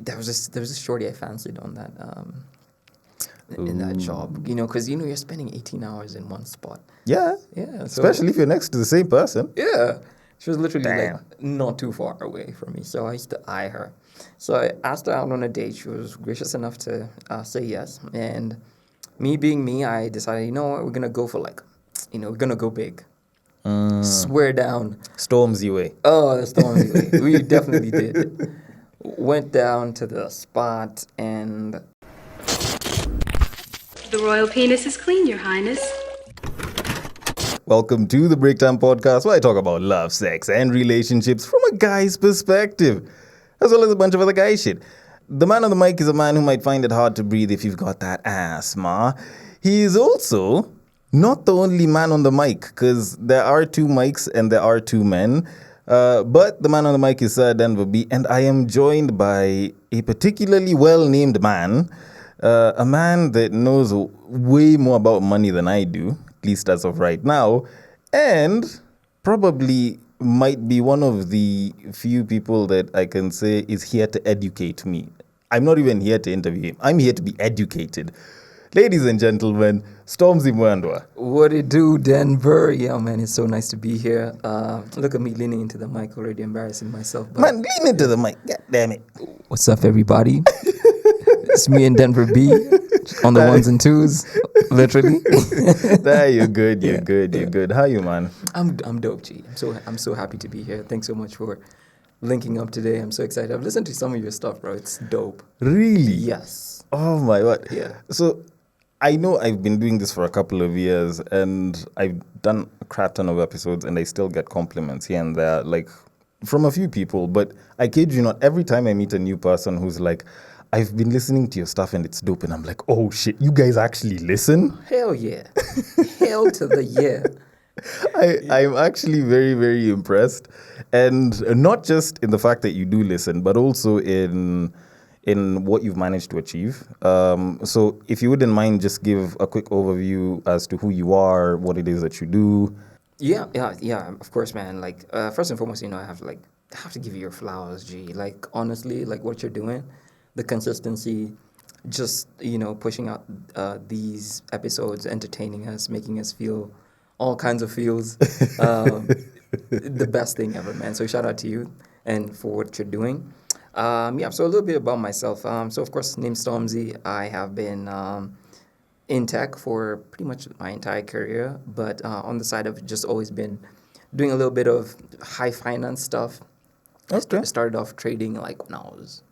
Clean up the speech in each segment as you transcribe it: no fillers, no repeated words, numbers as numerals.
there was this shorty I fancied on that in that job, because you're spending 18 hours in one spot. Yeah. Yeah. So, especially if you're next to the same person. Yeah. She was literally like not too far away from me, so I used to eye her. So I asked her out on a date. She was gracious enough to say yes. And me being me, I decided, you know what, we're gonna go for we're gonna go big. Swear down. Stomzy way. Oh, the Stomzy way. We definitely did. Went down to the spot and... The royal penis is clean, Your Highness. Welcome to the Breaktime Podcast, where I talk about love, sex, and relationships from a guy's perspective, as well as a bunch of other guy shit. The man on the mic is a man who might find it hard to breathe if you've got that asthma. He is also not the only man on the mic, because there are two mics and there are two men. But the man on the mic is Sir Denver B, and I am joined by a particularly well-named man, a man that knows way more about money than I do, at least as of right now, and probably might be one of the few people that I can say is here to educate me. I'm not even here to interview him. I'm here to be educated. Ladies and gentlemen, Stomzy Mwendwa. What it do, Denver? Yeah, man, it's so nice to be here. Look at me leaning into the mic, already embarrassing myself. But Man, lean into the mic. God damn it. what's up, everybody? It's me and Denver B on the ones and twos, literally. There, you're good. You're good. How you, man? I'm dope, G. I'm so happy to be here. Thanks so much for linking up today. I'm so excited. I've listened to some of your stuff, bro. It's dope. Really? Yes. Oh my God. Yeah. So I know I've been doing this for a couple of years, and I've done a crap ton of episodes, and I still get compliments here and there, like from a few people. But I kid you not, every time I meet a new person who's like, I've been listening to your stuff and it's dope, and I'm like, oh shit, you guys actually listen? Hell yeah. Hell to the yeah. I'm actually very, very impressed. And not just in the fact that you do listen, but also in what you've managed to achieve. So if you wouldn't mind, just give a quick overview as to who you are, what it is that you do. Yeah, of course, man. Like, first and foremost, I have to give you your flowers, G. Like, honestly, like what you're doing, the consistency, just, pushing out these episodes, entertaining us, making us feel all kinds of feels. The best thing ever, man. So shout out to you and for what you're doing. So a little bit about myself. So, of course, name's Stomzy. I have been in tech for pretty much my entire career, but on the side, I've just always been doing a little bit of high finance stuff. Okay. I started off trading like when I was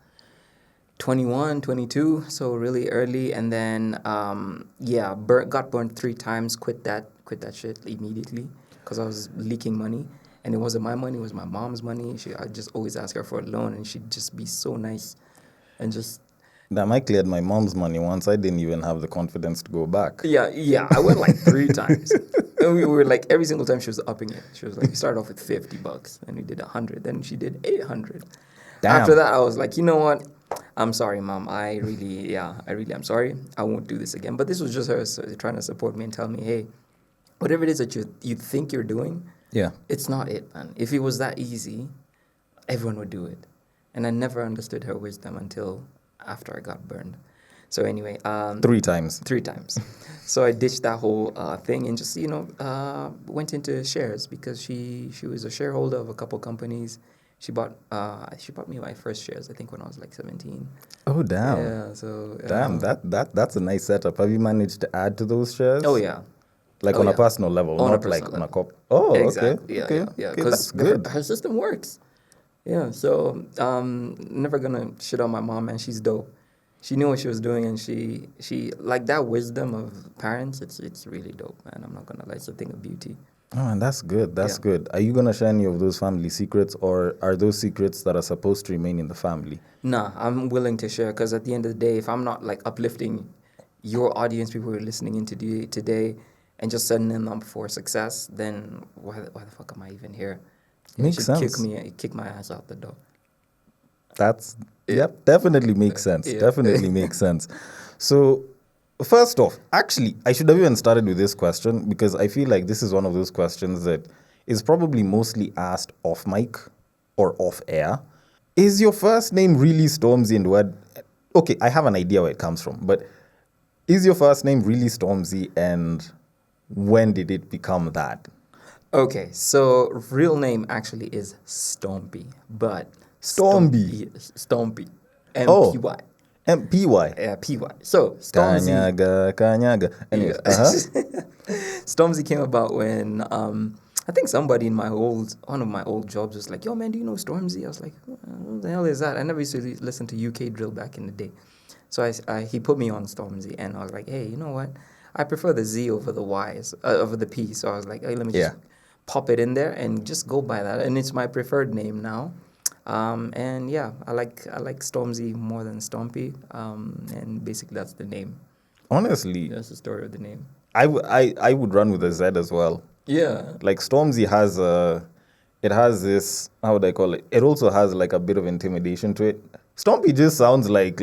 21, 22, so really early, and then got burned 3 times. Quit that shit immediately because I was leaking money, and it wasn't my money, it was my mom's money. I'd just always ask her for a loan, and she'd just be so nice, and just. Damn, I cleared my mom's money once. I didn't even have the confidence to go back. Yeah, I went like 3 times, and we were like every single time she was upping it. She was like, we started off with $50, and we did 100, then she did 800. Damn. After that, I was like, you know what? I'm sorry, Mom. I really am sorry. I won't do this again. But this was just her trying to support me and tell me, hey, whatever it is that you think you're doing, it's not it, man. If it was that easy, everyone would do it. And I never understood her wisdom until after I got burned. So anyway. 3 times. 3 times. So I ditched that whole thing and just, went into shares because she was a shareholder of a couple companies. She bought me my first shares, I think, when I was like 17. Oh, damn. Yeah, so... Damn, that's a nice setup. Have you managed to add to those shares? Oh, yeah. Like on a personal level, not like on a cop. Oh, exactly. Okay. Yeah. That's good. Her system works. Yeah, so never gonna shit on my mom, man. She's dope. She knew what she was doing, and she like that wisdom of parents. It's really dope, man. I'm not gonna lie. It's a thing of beauty. Oh, and that's good. That's good. Are you going to share any of those family secrets, or are those secrets that are supposed to remain in the family? Nah, I'm willing to share because at the end of the day, if I'm not like uplifting your audience, people who are listening in today, and just setting them up for success, then why the fuck am I even here? Makes sense. Kick my ass out the door. Definitely makes sense. Yeah. Definitely makes sense. So, first off, actually, I should have even started with this question because I feel like this is one of those questions that is probably mostly asked off mic or off air. Is your first name really Stomzy and what? Okay, I have an idea where it comes from, but is your first name really Stomzy and when did it become that? Okay, so real name actually is Stompy, but Stomby. Stompy, Oh, MPY, MPY. PY. So Stormzy, Kanyaga, Kanyaga. yeah. Anyways, Stormzy came about when I think somebody in one of my old jobs was like, "Yo, man, do you know Stormzy?" I was like, "What the hell is that?" I never used to listen to UK drill back in the day, so he put me on Stormzy, and I was like, "Hey, you know what? I prefer the Z over the Y's over the P." So I was like, "Hey, let me just Yeah. pop it in there and just go by that," and it's my preferred name now. And yeah, I like Stormzy more than Stompy, and basically that's the name. Honestly, That's the story of the name. I would run with a Z as well. Yeah. Like Stormzy has it has this, how would I call it? It also has like a bit of intimidation to it. Stompy just sounds like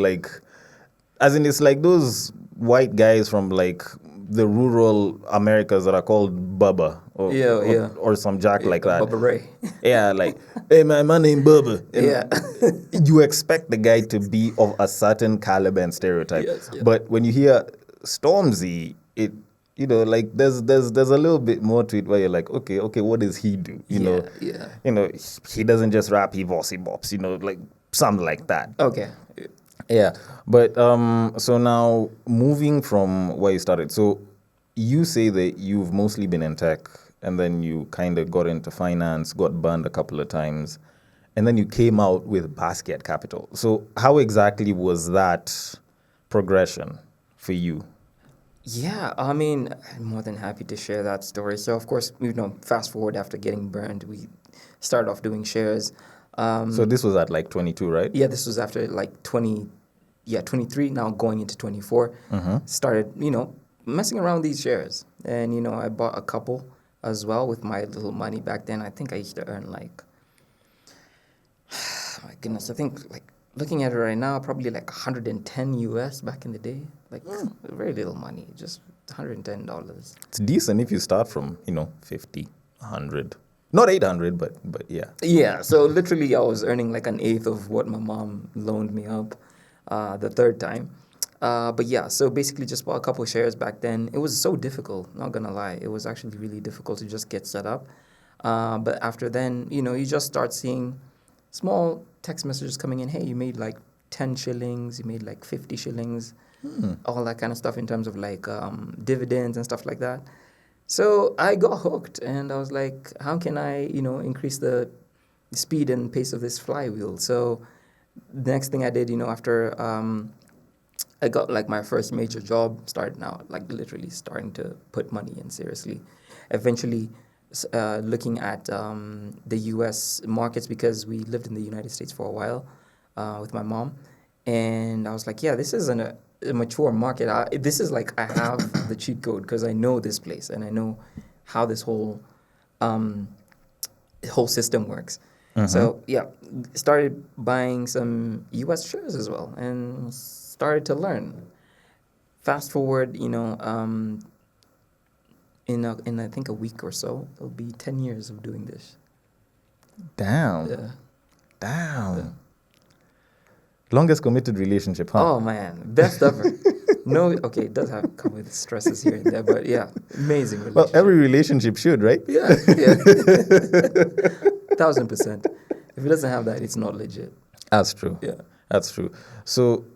as in it's like those white guys from like the rural Americas that are called Bubba Yeah, yeah. or some jack like that. Bubba Ray. Yeah, like, hey man, my name Bubba. Yeah. You expect the guy to be of a certain caliber and stereotype. Yes, yeah. But when you hear Stormzy, it like there's a little bit more to it where you're like, okay, what does he do? Yeah. He doesn't just rap, he bossy bops, like something like that. Okay. Yeah, but so now moving from where you started, so you say that you've mostly been in tech, and then you kind of got into finance, got burned a couple of times, and then you came out with Basquiat Capital. So how exactly was that progression for you? Yeah, I mean, I'm more than happy to share that story. So, of course, fast forward after getting burned, we started off doing shares. So this was at like 22, right? Yeah, this was after like 23, now going into 24. Started, messing around these shares. And, I bought a couple as well with my little money back then. I think I used to earn like, my goodness, I think like looking at it right now, probably like 110 US back in the day. Like very little money, just $110. It's decent if you start from, 50, 100. Not 800, but yeah. Yeah, so literally I was earning like an eighth of what my mom loaned me up the third time. But yeah, so basically just bought a couple of shares back then. It was so difficult, not gonna lie. It was actually really difficult to just get set up. But after then, you just start seeing small text messages coming in. Hey, you made like 10 shillings, you made like 50 shillings, all that kind of stuff in terms of like dividends and stuff like that. So I got hooked and I was like, how can I, increase the speed and pace of this flywheel? So the next thing I did, after I got like my first major job, started now, like literally starting to put money in seriously. Eventually, looking at the US markets because we lived in the United States for a while with my mom. And I was like, yeah, this isn't a mature market. This is like I have the cheat code because I know this place and I know how this whole system works. So yeah, started buying some U.S. shares as well and started to learn. Fast forward, in I think a week or so, it'll be 10 years of doing this. Damn. Yeah. Damn. Longest committed relationship, huh? Oh man, best ever. No, okay, it does have come with stresses here and there, but yeah, amazing Well, relationship. every relationship should, right? Yeah, yeah. 1000%. If it doesn't have that, it's not legit. That's true. Yeah. That's true. So,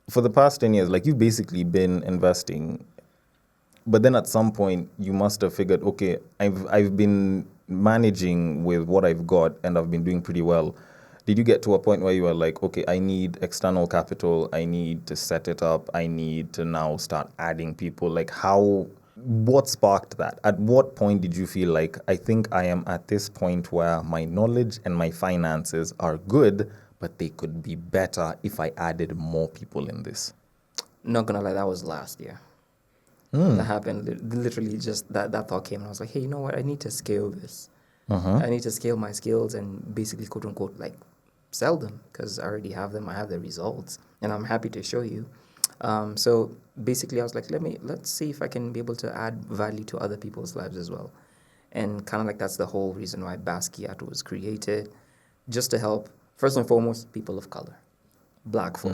for the past 10 years, like you've basically been investing, but then at some point you must have figured, okay, I've been managing with what I've got and I've been doing pretty well. Did you get to a point where you were like, okay, I need external capital, I need to set it up, I need to now start adding people? Like what sparked that? At what point did you feel like, I think I am at this point where my knowledge and my finances are good, but they could be better if I added more people in this? Not gonna lie, that was last year. That happened. Literally, just that thought came, and I was like, hey, you know what? I need to scale this. I need to scale my skills and basically, quote unquote, like sell them because I already have them. I have the results, and I'm happy to show you. So basically, I was like, let's see if I can be able to add value to other people's lives as well, and kind of like that's the whole reason why Basquiat was created, just to help First and foremost, people of color, black folk.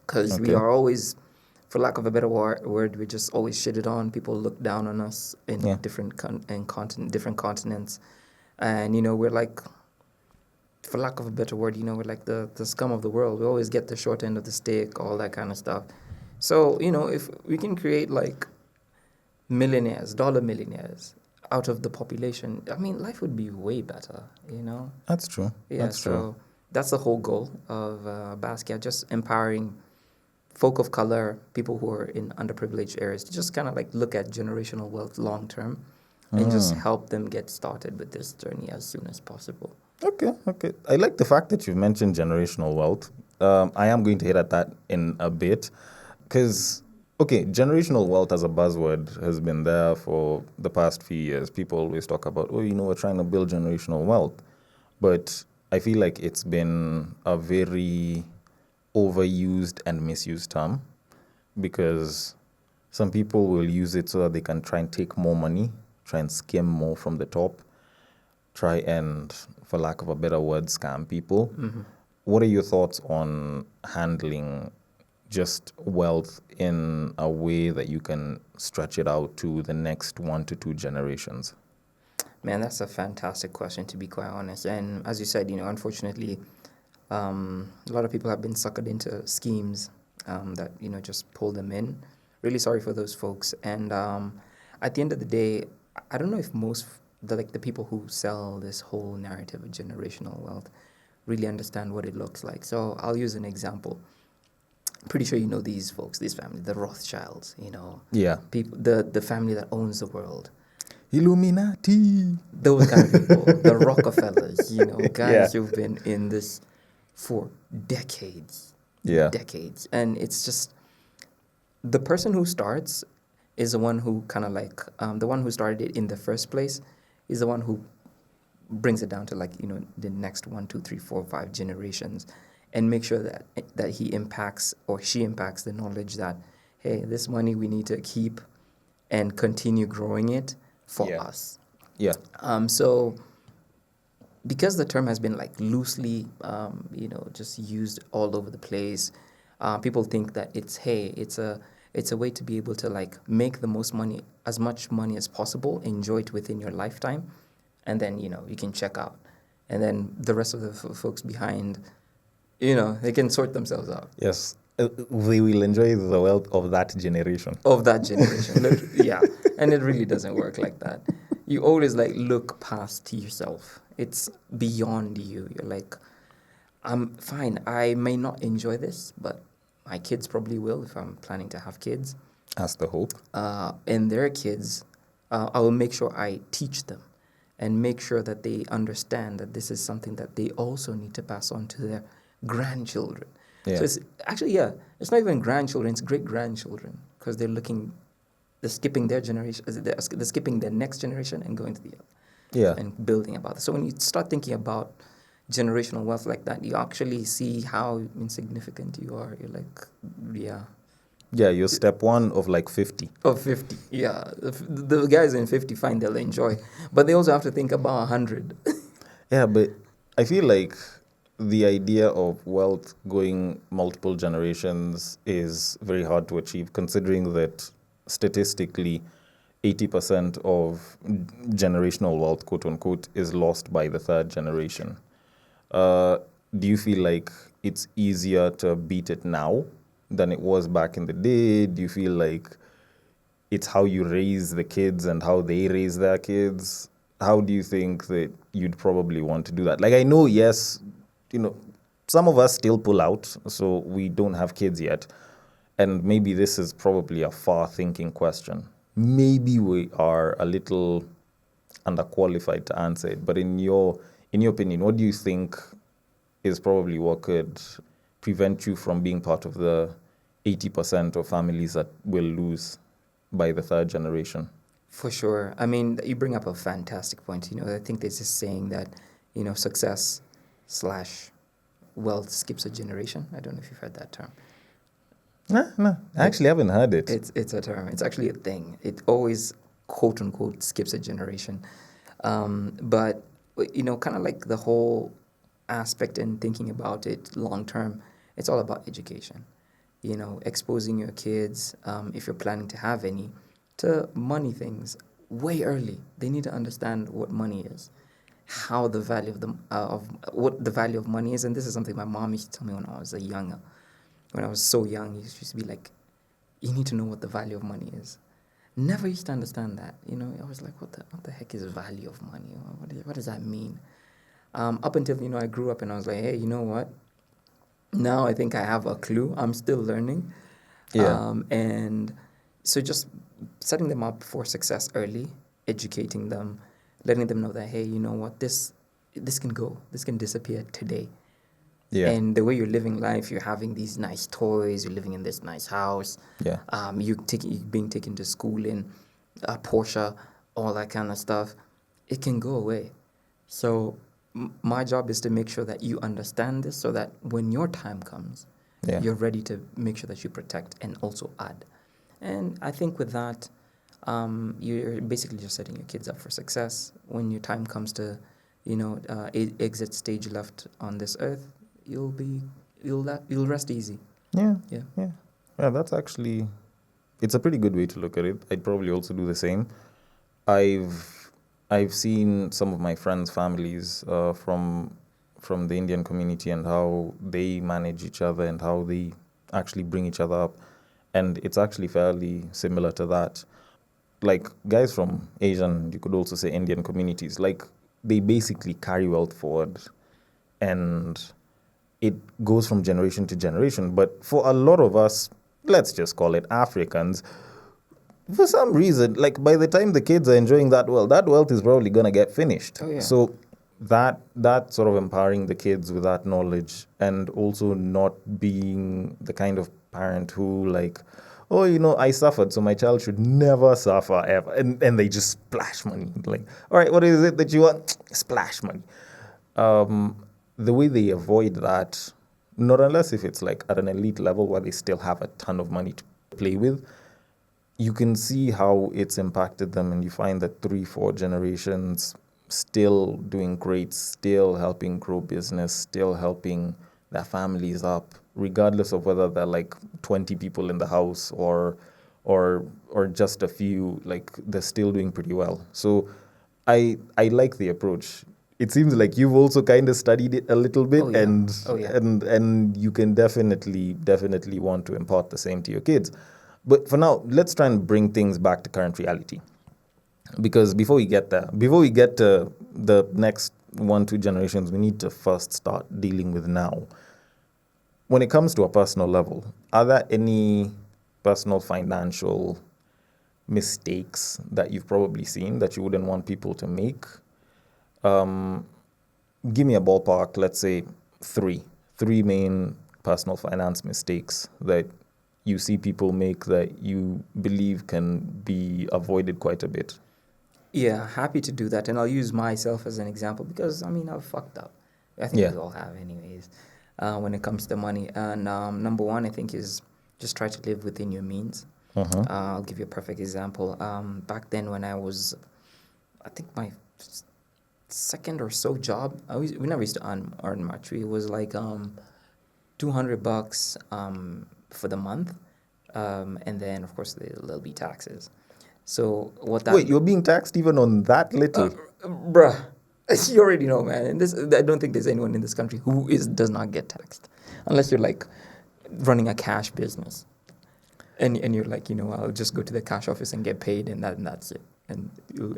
Because we Okay. are always, for lack of a better word, we're just always shitted on. People look down on us in Yeah. different continents. And, we're like, for lack of a better word, we're like the scum of the world. We always get the short end of the stick, all that kind of stuff. So, if we can create like millionaires, dollar millionaires out of the population, I mean, life would be way better. That's true. Yeah, That's true. so that's the whole goal of Basquiat, just empowering folk of color, people who are in underprivileged areas, to just kind of like look at generational wealth long term and just help them get started with this journey as soon as possible. Okay, okay. I like the fact that you've mentioned generational wealth. I am going to hit at that in a bit because, okay, generational wealth as a buzzword has been there for the past few years. People always talk about, oh, we're trying to build generational wealth. But I feel like it's been a very overused and misused term because some people will use it so that they can try and take more money, try and skim more from the top, try and, for lack of a better word, scam people. What are your thoughts on handling just wealth in a way that you can stretch it out to the next 1 to 2 generations? Man, that's a fantastic question, to be quite honest. And as you said, unfortunately, a lot of people have been suckered into schemes that, just pull them in. Really sorry for those folks. And at the end of the day, I don't know if most, the people who sell this whole narrative of generational wealth really understand what it looks like. So I'll use an example. Pretty sure you know these folks, these families, the Rothschilds, Yeah. people, the family that owns the world. Illuminati. Those kind of people, the Rockefellers, guys Yeah. who've been in this for decades. Yeah. Decades. And it's just the person who starts is the one who kind of like, the one who started it in the first place is the one who brings it down to like, the next 1, 2, 3, 4, 5 generations and make sure that he impacts or she impacts the knowledge that, hey, this money we need to keep and continue growing it for Yeah. us. Yeah. So because the term has been like loosely, just used all over the place, people think that it's a way to be able to like make the most money, as much money as possible, enjoy it within your lifetime, and then you can check out, and then the rest of the folks behind, they can sort themselves out. Yes. They will enjoy the wealth of that generation. Of that generation. Yeah. And it really doesn't work like that. You always like look past yourself. It's beyond you. You're like, I'm fine. I may not enjoy this, but my kids probably will if I'm planning to have kids. That's the hope. And their kids, I will make sure I teach them and make sure that they understand that this is something that they also need to pass on to their grandchildren. Yeah. So it's actually, it's not even grandchildren, it's great-grandchildren because they're skipping their generation, they're skipping their next generation and going to the other. Yeah. And building about it. So when you start thinking about generational wealth like that, you actually see how insignificant you are. You're like, yeah. Yeah, you're step 1 of like 50. Of 50, yeah. The guys in 50, fine, they'll enjoy. But they also have to think about 100. Yeah, but I feel like the idea of wealth going multiple generations is very hard to achieve, considering that statistically 80% of generational wealth, quote unquote, is lost by the third generation. Do you feel like it's easier to beat it now than it was back in the day? Do you feel like it's how you raise the kids and how they raise their kids? How do you think that you'd probably want to do that? Like, I know, yes, some of us still pull out, so we don't have kids yet. And maybe this is probably a far-thinking question. Maybe we are a little underqualified to answer it. But in your opinion, what do you think is probably what could prevent you from being part of the 80% of families that will lose by the third generation? For sure. I mean, you bring up a fantastic point. I think there's this saying that, success / wealth skips a generation. I don't know if you've heard that term. No, I actually haven't heard it. It's a term. It's actually a thing. It always, quote unquote, skips a generation. But, kind of like the whole aspect and thinking about it long term, it's all about education. Exposing your kids, if you're planning to have any, to money things way early. They need to understand what money is, how the value of what the value of money is, and this is something my mom used to tell me when I was when I was so young. She used to be like, "You need to know what the value of money is." Never used to understand that. I was like, what the heck is value of money? What does that mean? Up until I grew up and I was like, hey, you know what? Now I think I have a clue. I'm still learning. Yeah. And so just setting them up for success early, educating them, letting them know that, hey, you know what, this can go, this can disappear today. Yeah. And the way you're living life, you're having these nice toys, you're living in this nice house. Yeah. You're being taken to school in a Porsche, all that kind of stuff. It can go away. So my job is to make sure that you understand this so that when your time comes, Yeah. you're ready to make sure that you protect and also add. And I think with that, you're basically just setting your kids up for success. When your time comes to, exit stage left on this earth, you'll rest easy. Yeah. Yeah. Yeah. Yeah, that's actually, it's a pretty good way to look at it. I'd probably also do the same. I've seen some of my friends' families from the Indian community and how they manage each other and how they actually bring each other up, and it's actually fairly similar to that. Like guys from Asian, you could also say Indian communities, like they basically carry wealth forward, and it goes from generation to generation. But for a lot of us, let's just call it Africans, for some reason, like by the time the kids are enjoying that wealth is probably gonna get finished. Oh, yeah. So that sort of empowering the kids with that knowledge, and also not being the kind of parent who like, oh, I suffered, so my child should never suffer ever, and they just splash money. Like, all right, what is it that you want? Splash money. The way they avoid that, not unless if it's like at an elite level where they still have a ton of money to play with, you can see how it's impacted them, and you find that 3-4 generations still doing great, still helping grow business, still helping their families up, regardless of whether they're like 20 people in the house or just a few. Like they're still doing pretty well. So I like the approach. It seems like you've also kind of studied it a little bit, Oh, yeah. and Oh, yeah. and you can definitely want to impart the same to your kids. But for now, let's try and bring things back to current reality. Because before we get there, before we get to the next 1-2 generations, we need to first start dealing with now. When it comes to a personal level, are there any personal financial mistakes that you've probably seen that you wouldn't want people to make? Give me a ballpark, let's say three main personal finance mistakes that you see people make that you believe can be avoided quite a bit. Yeah, happy to do that. And I'll use myself as an example because, I've fucked up. I think Yeah. we all have, anyways, when it comes to money. And number one, I think, is just try to live within your means. I'll give you a perfect example. Back then, when I was, I think, my second or so job, we never used to earn much. It was like $200 for the month. And then, of course, there'll be taxes. So what that... Wait, you're being taxed even on that little? Bruh, you already know, man. And I don't think there's anyone in this country who does not get taxed, unless you're like running a cash business, and you're like, I'll just go to the cash office and get paid, and that's it, and you'll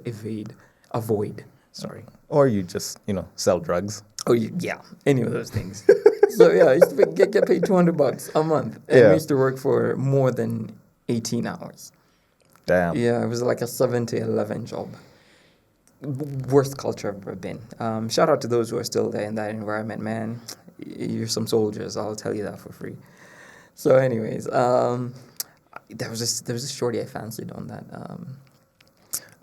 avoid. Sorry. Or you just, sell drugs. Oh, yeah, any of those things. So yeah, I used to get paid $200 a month, and Yeah. I used to work for more than 18 hours. Damn. Yeah, it was like a 7 to 11 job. Worst culture I've ever been. Shout out to those who are still there in that environment, man. You're some soldiers, I'll tell you that for free. So anyways, there was this shorty I fancied on that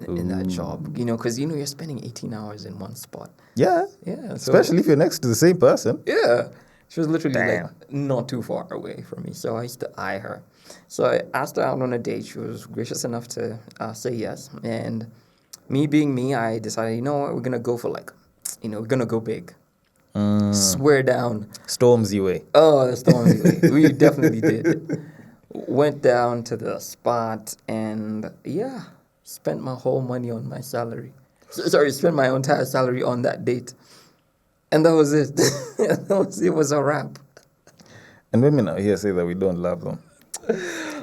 in that job, because you're spending 18 hours in one spot. Yeah. Yeah, so, Especially if you're next to the same person. yeah. She was literally Damn. like not too far away from me, so I used to eye her. So I asked her out on a date. She was gracious enough to say yes. And me being me, I decided, we're gonna go for we're gonna go big. Swear down. Stormzy way. Oh, the Stomzy. We definitely did. Went down to the spot and yeah, spent my whole money on my salary. Sorry, spent my entire salary on that date. And that was it. It was a wrap. And women out here say that we don't love them.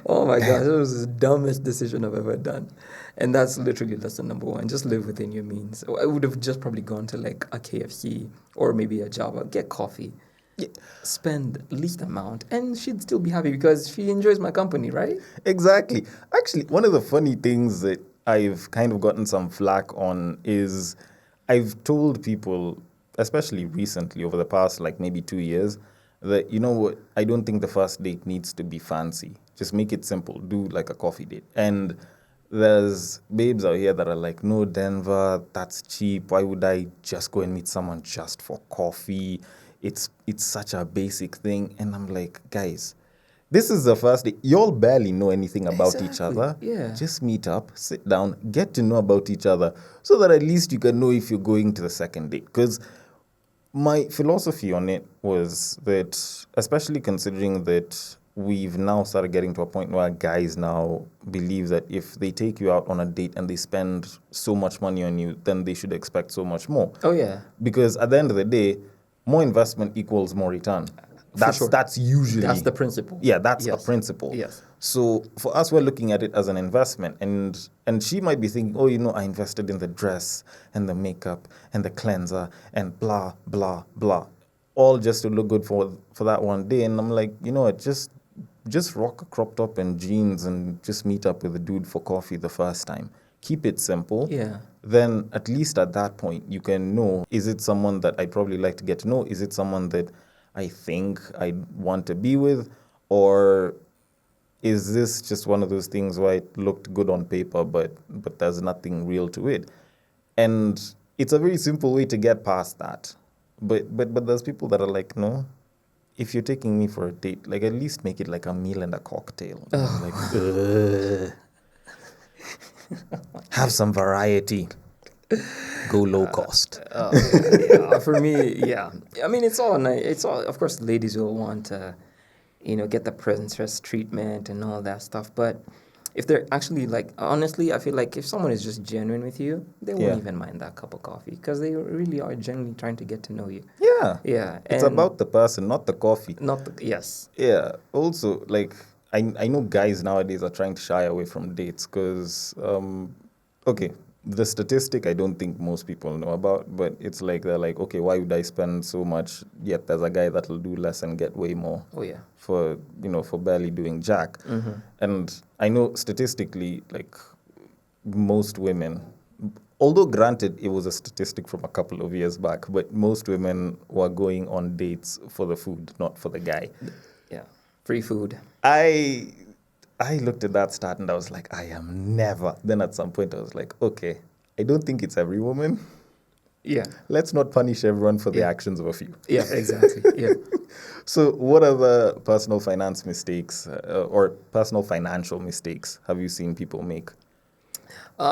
Oh my gosh, it was the dumbest decision I've ever done. And that's literally lesson number one. Just live within your means. I would have just probably gone to like a KFC or maybe a Java, get coffee, spend least amount, and she'd still be happy because she enjoys my company, right? Exactly. Actually, one of the funny things that I've kind of gotten some flack on is I've told people, especially recently over the past like maybe 2 years, that you know what, I don't think the first date needs to be fancy. Just make it simple. Do like a coffee date. And there's babes out here that are like, no, Denver, that's cheap. Why would I just go and meet someone just for coffee? It's such a basic thing. And I'm like, guys, this is the first day. Y'all barely know anything about each Exactly, other. yeah. Just meet up, sit down, get to know about each other so that at least you can know if you're going to the second date. Because my philosophy on it was that, especially considering that we've now started getting to a point where guys now believe that if they take you out on a date and they spend so much money on you, then they should expect so much more. Oh yeah. Because at the end of the day, more investment equals more return. sure. That's usually That's the principle. Yeah, that's a Yes. principle. Yes. So for us, we're looking at it as an investment, and she might be thinking, oh, you know, I invested in the dress and the makeup and the cleanser and blah blah blah, all just to look good for that one day. And I'm like, you know what, just rock a crop top and jeans and just meet up with a dude for coffee the first time. Keep it simple. Yeah. Then at least at that point you can know, is it someone that I'd probably like to get to know? Is it someone that I think I want to be with? Or is this just one of those things where it looked good on paper, but there's nothing real to it? And it's a very simple way to get past that. But there's people that are like, no, if you're taking me for a date, like at least make it like a meal and a cocktail. And I'm like, ugh. Have some variety. Go low cost. Yeah, for me, yeah. I mean, it's all nice. It's all, of course, ladies will want to, get the princess treatment and all that stuff. But if they're actually like, honestly, I feel like if someone is just genuine with you, they won't Yeah. even mind that cup of coffee because they really are genuinely trying to get to know you. Yeah. Yeah, It's and about the person, not the coffee. not the, yes. Yeah. Also, like, I know guys nowadays are trying to shy away from dates because, okay, the statistic I don't think most people know about, but it's like they're like, okay, why would I spend so much? Yet there's a guy that'll do less and get way more Oh yeah. for barely doing jack. And I know statistically, like most women, although granted it was a statistic from a couple of years back, but most women were going on dates for the food, not for the guy. Yeah. Free food. I looked at that stat and I was like, I am never. Then at some point I was like, okay, I don't think it's every woman. Yeah. Let's not punish everyone for the Yeah. actions of a few. Yeah. Exactly. Yeah. So what other personal finance mistakes or personal financial mistakes have you seen people make?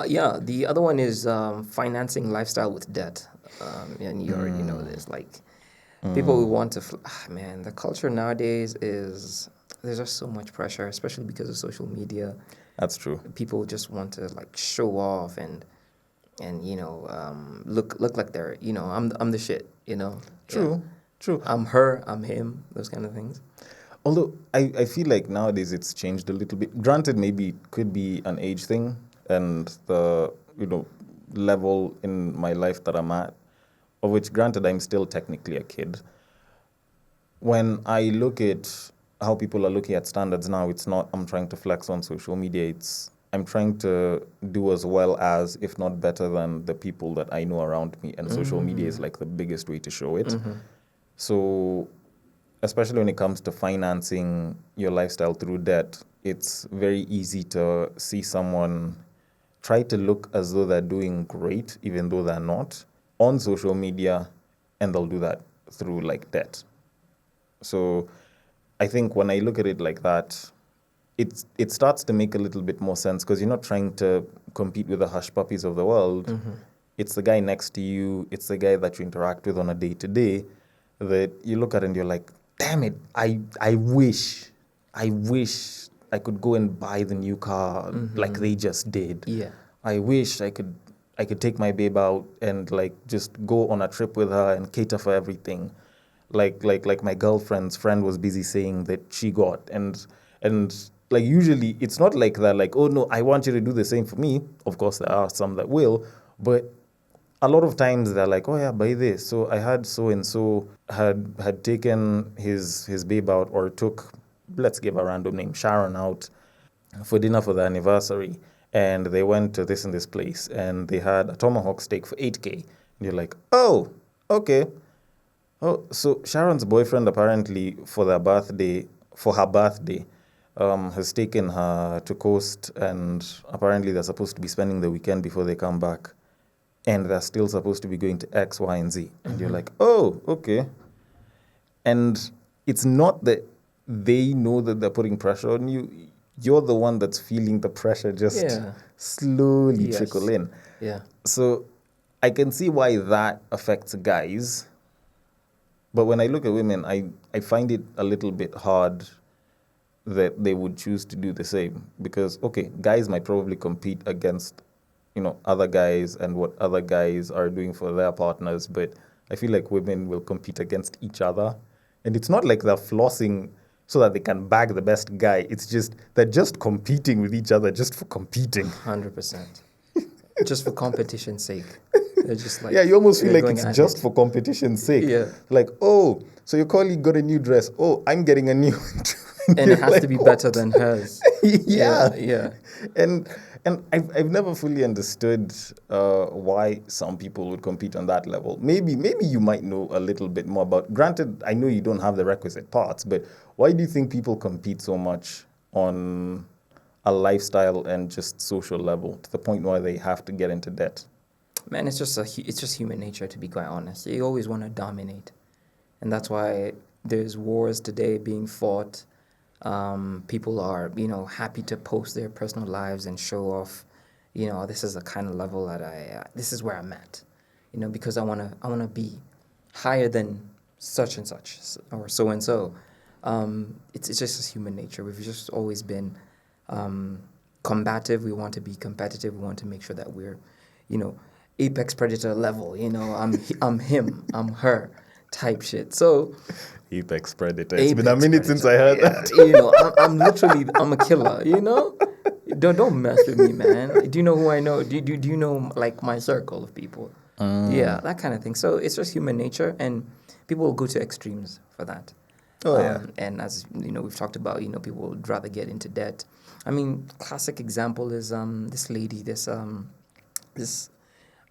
Yeah, the other one is financing lifestyle with debt. And you already know this. Like, people who want to, man, the culture nowadays is, there's just so much pressure, especially because of social media. That's true. People just want to, like, show off and look like they're, I'm the shit, True. Yeah. True. I'm her, I'm him, those kind of things. Although I feel like nowadays it's changed a little bit. Granted, maybe it could be an age thing and the level in my life that I'm at, of which granted I'm still technically a kid. When I look at how people are looking at standards now, it's not I'm trying to flex on social media. It's I'm trying to do as well as, if not better than, the people that I know around me. And social media is like the biggest way to show it. So especially when it comes to financing your lifestyle through debt, it's very easy to see someone try to look as though they're doing great, even though they're not, on social media, and they'll do that through like debt. So I think when I look at it like that, it starts to make a little bit more sense because you're not trying to compete with the hush puppies of the world. It's the guy next to you. It's the guy that you interact with on a day-to-day. that you look at and you're like, damn it, I wish I could go and buy the new car like they just did. Yeah. I wish I could take my babe out and like just go on a trip with her and cater for everything. Like my girlfriend's friend was busy saying that she got, and like usually it's not like that, like, oh no, I want you to do the same for me. Of course there are some that will, but a lot of times they're like, oh yeah, buy this. So I had so and so had taken his babe out, or took, let's give a random name, Sharon, out for dinner for the anniversary, and they went to this and this place, and they had a tomahawk steak for 8K. And you're like, oh, okay. Oh, so Sharon's boyfriend apparently for her birthday, has taken her to Coast, and apparently they're supposed to be spending the weekend before they come back, and they're still supposed to be going to X, Y, and Z. And you're like, oh, okay. And it's not that they know that they're putting pressure on you. You're the one that's feeling the pressure just Yeah. slowly Yes. trickle in. Yeah. So I can see why that affects guys. But when I look at women, I find it a little bit hard that they would choose to do the same. Because, okay, guys might probably compete against, other guys and what other guys are doing for their partners. But I feel like women will compete against each other. And it's not like they're flossing so that they can bag the best guy. It's just, they're just competing with each other just for competing. 100%. Just for competition's sake. They're just like, Yeah, you almost feel they're like going it's at just it. for competition's sake. Yeah. Like, oh, so your colleague got a new dress. Oh, I'm getting a new. And it has to be better than hers. Yeah. Yeah. And I've never fully understood why some people would compete on that level. Maybe you might know a little bit more about. Granted, I know you don't have the requisite parts, but why do you think people compete so much on a lifestyle and just social level to the point where they have to get into debt? Man, it's just human nature, to be quite honest. You always want to dominate, and that's why there's wars today being fought. People are, happy to post their personal lives and show off. This is the kind of level that this is where I'm at. Because I wanna be higher than such and such or so and so. It's just human nature. We've just always been combative. We want to be competitive. We want to make sure that we're, apex predator level. I'm him, I'm her type shit. So Apex predator. It's been a apex minute since I heard predator. that. I'm literally a killer. Don't mess with me, man. Do you know who I know? Do you know like my circle of people? Yeah, that kind of thing. So it's just human nature, and people will go to extremes for that. Oh, yeah. And as we've talked about, people would rather get into debt. I mean, classic example is this lady, this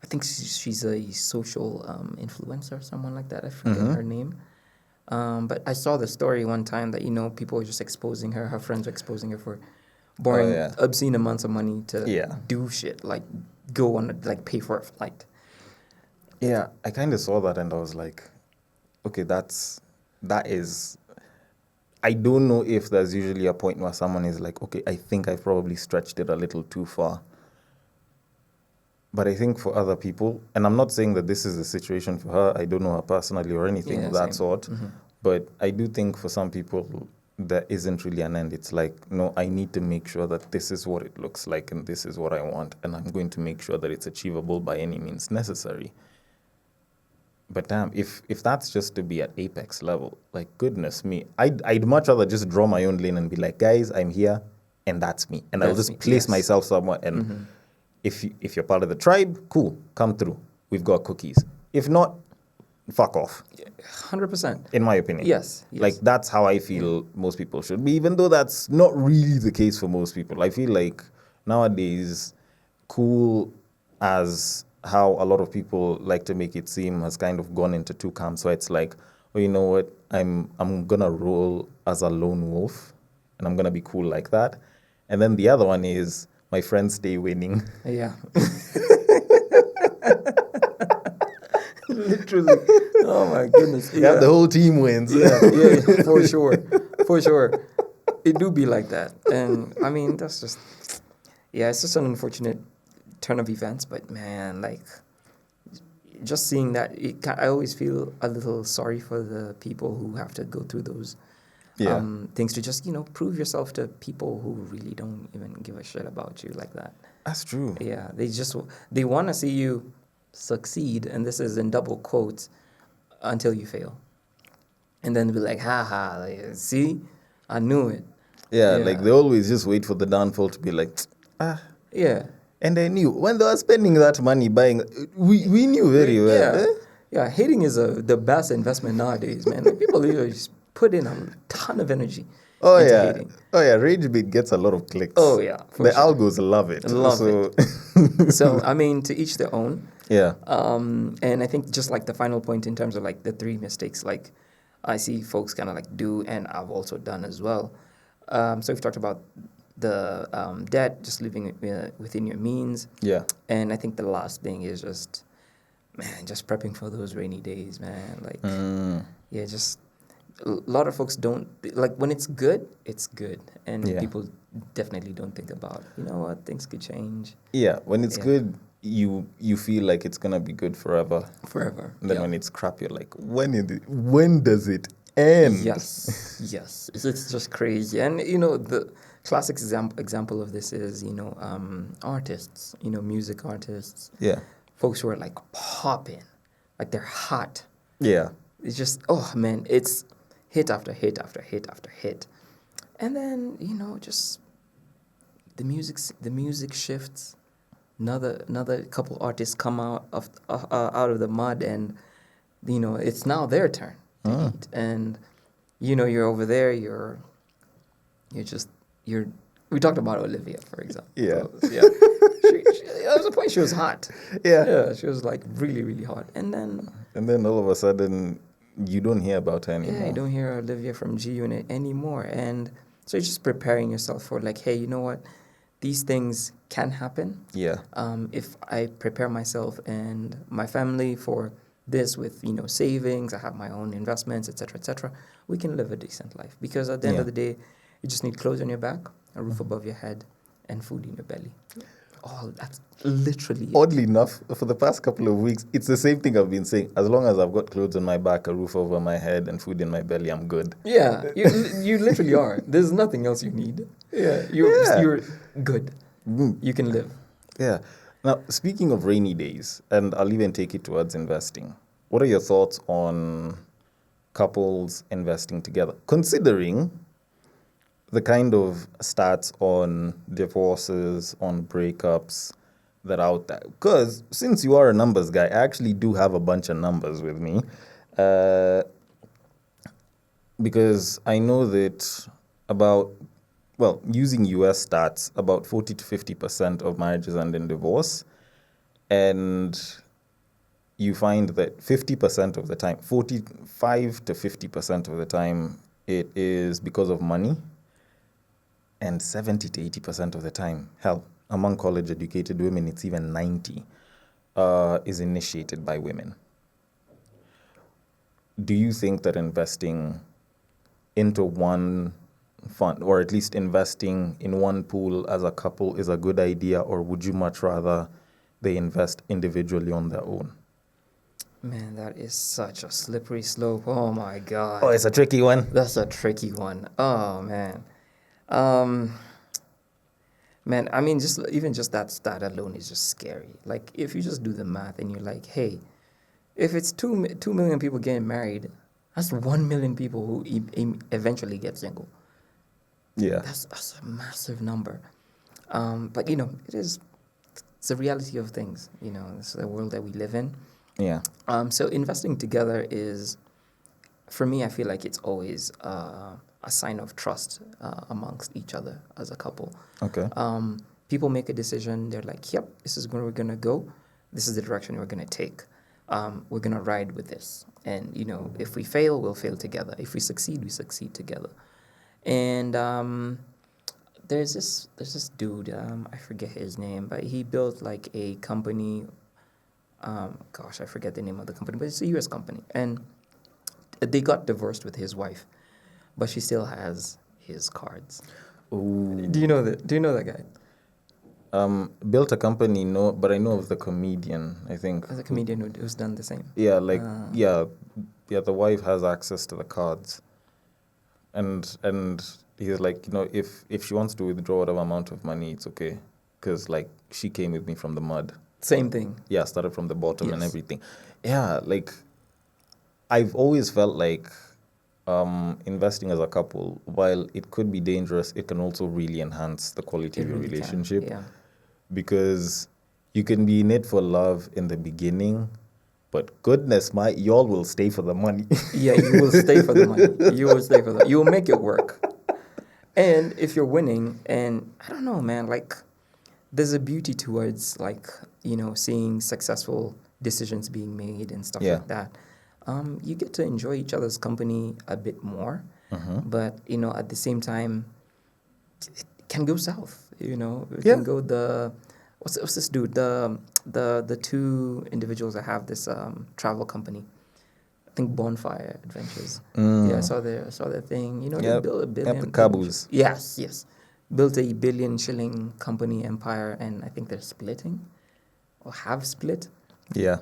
I think she's a social influencer, someone like that. I forget her name. But I saw the story one time that, people were just exposing her friends were exposing her for borrowing obscene amounts of money to do shit, like go on, like pay for a flight. Yeah, I kind of saw that and I was like, okay, that is, I don't know if there's usually a point where someone is like, okay, I think I probably stretched it a little too far. But I think for other people, and I'm not saying that this is the situation for her, I don't know her personally or anything of that sort, but I do think for some people there isn't really an end. It's like, no, I need to make sure that this is what it looks like and this is what I want, and I'm going to make sure that it's achievable by any means necessary. But damn, if that's just to be at apex level, like, goodness me, I'd much rather just draw my own lane and be like, guys, I'm here, and that's me. And I'll just place myself somewhere and... If you're part of the tribe, cool, come through. We've got cookies. If not, fuck off. 100%. In my opinion. Yes. Like, that's how I feel most people should be, even though that's not really the case for most people. I feel like nowadays, cool as how a lot of people like to make it seem has kind of gone into two camps. So it's like, oh, you know what? I'm gonna roll as a lone wolf, and I'm gonna be cool like that. And then the other one is, my friends stay winning. Yeah. Literally. Oh my goodness. Yeah, the whole team wins. Yeah, for sure. It do be like that. And I mean, that's just, it's just an unfortunate turn of events. But man, like, just seeing that, I always feel a little sorry for the people who have to go through those Yeah. things to just, prove yourself to people who really don't even give a shit about you like that. That's true. Yeah, they want to see you succeed, and this is in double quotes, until you fail. And then be like, ha ha, like, see, I knew it. Yeah, Yeah. like they always just wait for the downfall to be like, ah. Yeah. And I knew when they were spending that money buying, we knew very well. Yeah. Eh? Yeah, hating is the best investment nowadays, man. Like, people literally just put in a ton of energy Oh into yeah, hating. oh yeah. Ragebait gets a lot of clicks. Oh, yeah, for the sure. algos love it. Love so, So, I mean, to each their own. yeah, And I think just like the final point in terms of like the three mistakes, like I see folks kind of like do, and I've also done as well. So we've talked about the debt, just living within your means. yeah, And I think the last thing is just, man, just prepping for those rainy days, man. Like, yeah, just a lot of folks don't, like, when it's good, and Yeah. people definitely don't think about, you know what, things could change yeah. When it's Yeah. good, you feel like it's gonna be good forever. forever. And then Yeah. when it's crap, you're like, when does it end? Yes, yes, it's just crazy. And the classic example of this is artists, music artists, Yeah, folks who are like popping, like they're hot. yeah, It's just, oh man, it's hit after hit after hit after hit, and then just the music shifts. Another couple artists come out of the mud, and it's now their turn to eat. And you're over there. You're. We talked about Olivia, for example. Yeah. Yeah. There was a point she was hot. Yeah. Yeah, she was like really, really hot, and then. and then all of a sudden, you don't hear about her anymore. Yeah, you don't hear Olivia from G Unit anymore. And so you're just preparing yourself for like, hey, you know what? These things can happen. Yeah, If I prepare myself and my family for this with, savings, I have my own investments, etc., we can live a decent life. Because at the end Yeah. of the day, you just need clothes on your back, a roof above your head, and food in your belly. Oh, that's literally it. Oddly enough, for the past couple of weeks, it's the same thing I've been saying. As long as I've got clothes on my back, a roof over my head, and food in my belly, I'm good. Yeah, you literally are. There's nothing else you need. Yeah, you're good. You can live. Yeah. Now, speaking of rainy days, and I'll even take it towards investing, what are your thoughts on couples investing together? Considering the kind of stats on divorces, on breakups that are out there. Because since you are a numbers guy, I actually do have a bunch of numbers with me. Because I know that using US stats, about 40 to 50% of marriages end in divorce. And you find that 50% of the time, 45 to 50% of the time, it is because of money. And 70 to 80% of the time, hell, among college-educated women, it's even 90, is initiated by women. Do you think that investing into one fund, or at least investing in one pool as a couple, is a good idea, or would you much rather they invest individually on their own? Man, that is such a slippery slope. Oh my God. Oh, it's a tricky one. That's a tricky one. Oh man. Man, I mean, just that stat alone is just scary. Like, if you just do the math and you're like, hey, if it's 2 million people getting married, that's 1 million people who eventually get single. Yeah. That's a massive number. But it's the reality of things. It's the world that we live in. Yeah. So investing together is, for me, I feel like it's always a sign of trust amongst each other as a couple. Okay. People make a decision. They're like, yep, this is where we're going to go. This is the direction we're going to take. We're going to ride with this. And, if we fail, we'll fail together. If we succeed, we succeed together. And there's this dude, I forget his name, but he built like a company. I forget the name of the company, but it's a U.S. company. And they got divorced with his wife, but she still has his cards. Ooh. Do you know that guy? Built a company, no, but I know of the comedian, I think. As a comedian who's done the same. Yeah, like, yeah, the wife has access to the cards. And he's like, if she wants to withdraw whatever amount of money, it's okay. Because, like, she came with me from the mud. Same thing. Yeah, started from the bottom and Yes. everything. Yeah, like, I've always felt like investing as a couple, while it could be dangerous, it can also really enhance the quality It of your really can, relationship. yeah. Because you can be in it for love in the beginning, but goodness, y'all will stay for the money. Yeah, you will stay for the money. You will stay for the. You will make it work. And if you're winning, and I don't know, man, like there's a beauty towards like seeing successful decisions being made and stuff Yeah. like that. You get to enjoy each other's company a bit more, but at the same time, it can go south. It Yeah. can go what's this dude? The two individuals that have this travel company. I think Bonfire Adventures. Yeah, I saw their thing. They Yep. built a Yep, billion. the Cabos. Yes. Built a billion-shilling company empire, and I think they're splitting, or have split. Yeah.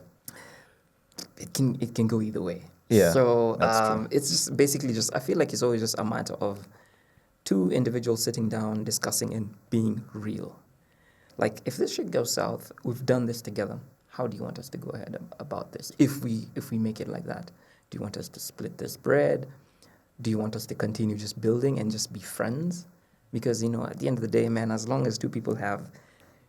It can go either way. Yeah, So that's true. it's just basically just I feel like it's always just a matter of two individuals sitting down, discussing, and being real. Like if this shit goes south, we've done this together. How do you want us to go ahead about this? If we make it like that, do you want us to split this bread? Do you want us to continue just building and just be friends? Because at the end of the day, man, as long as two people have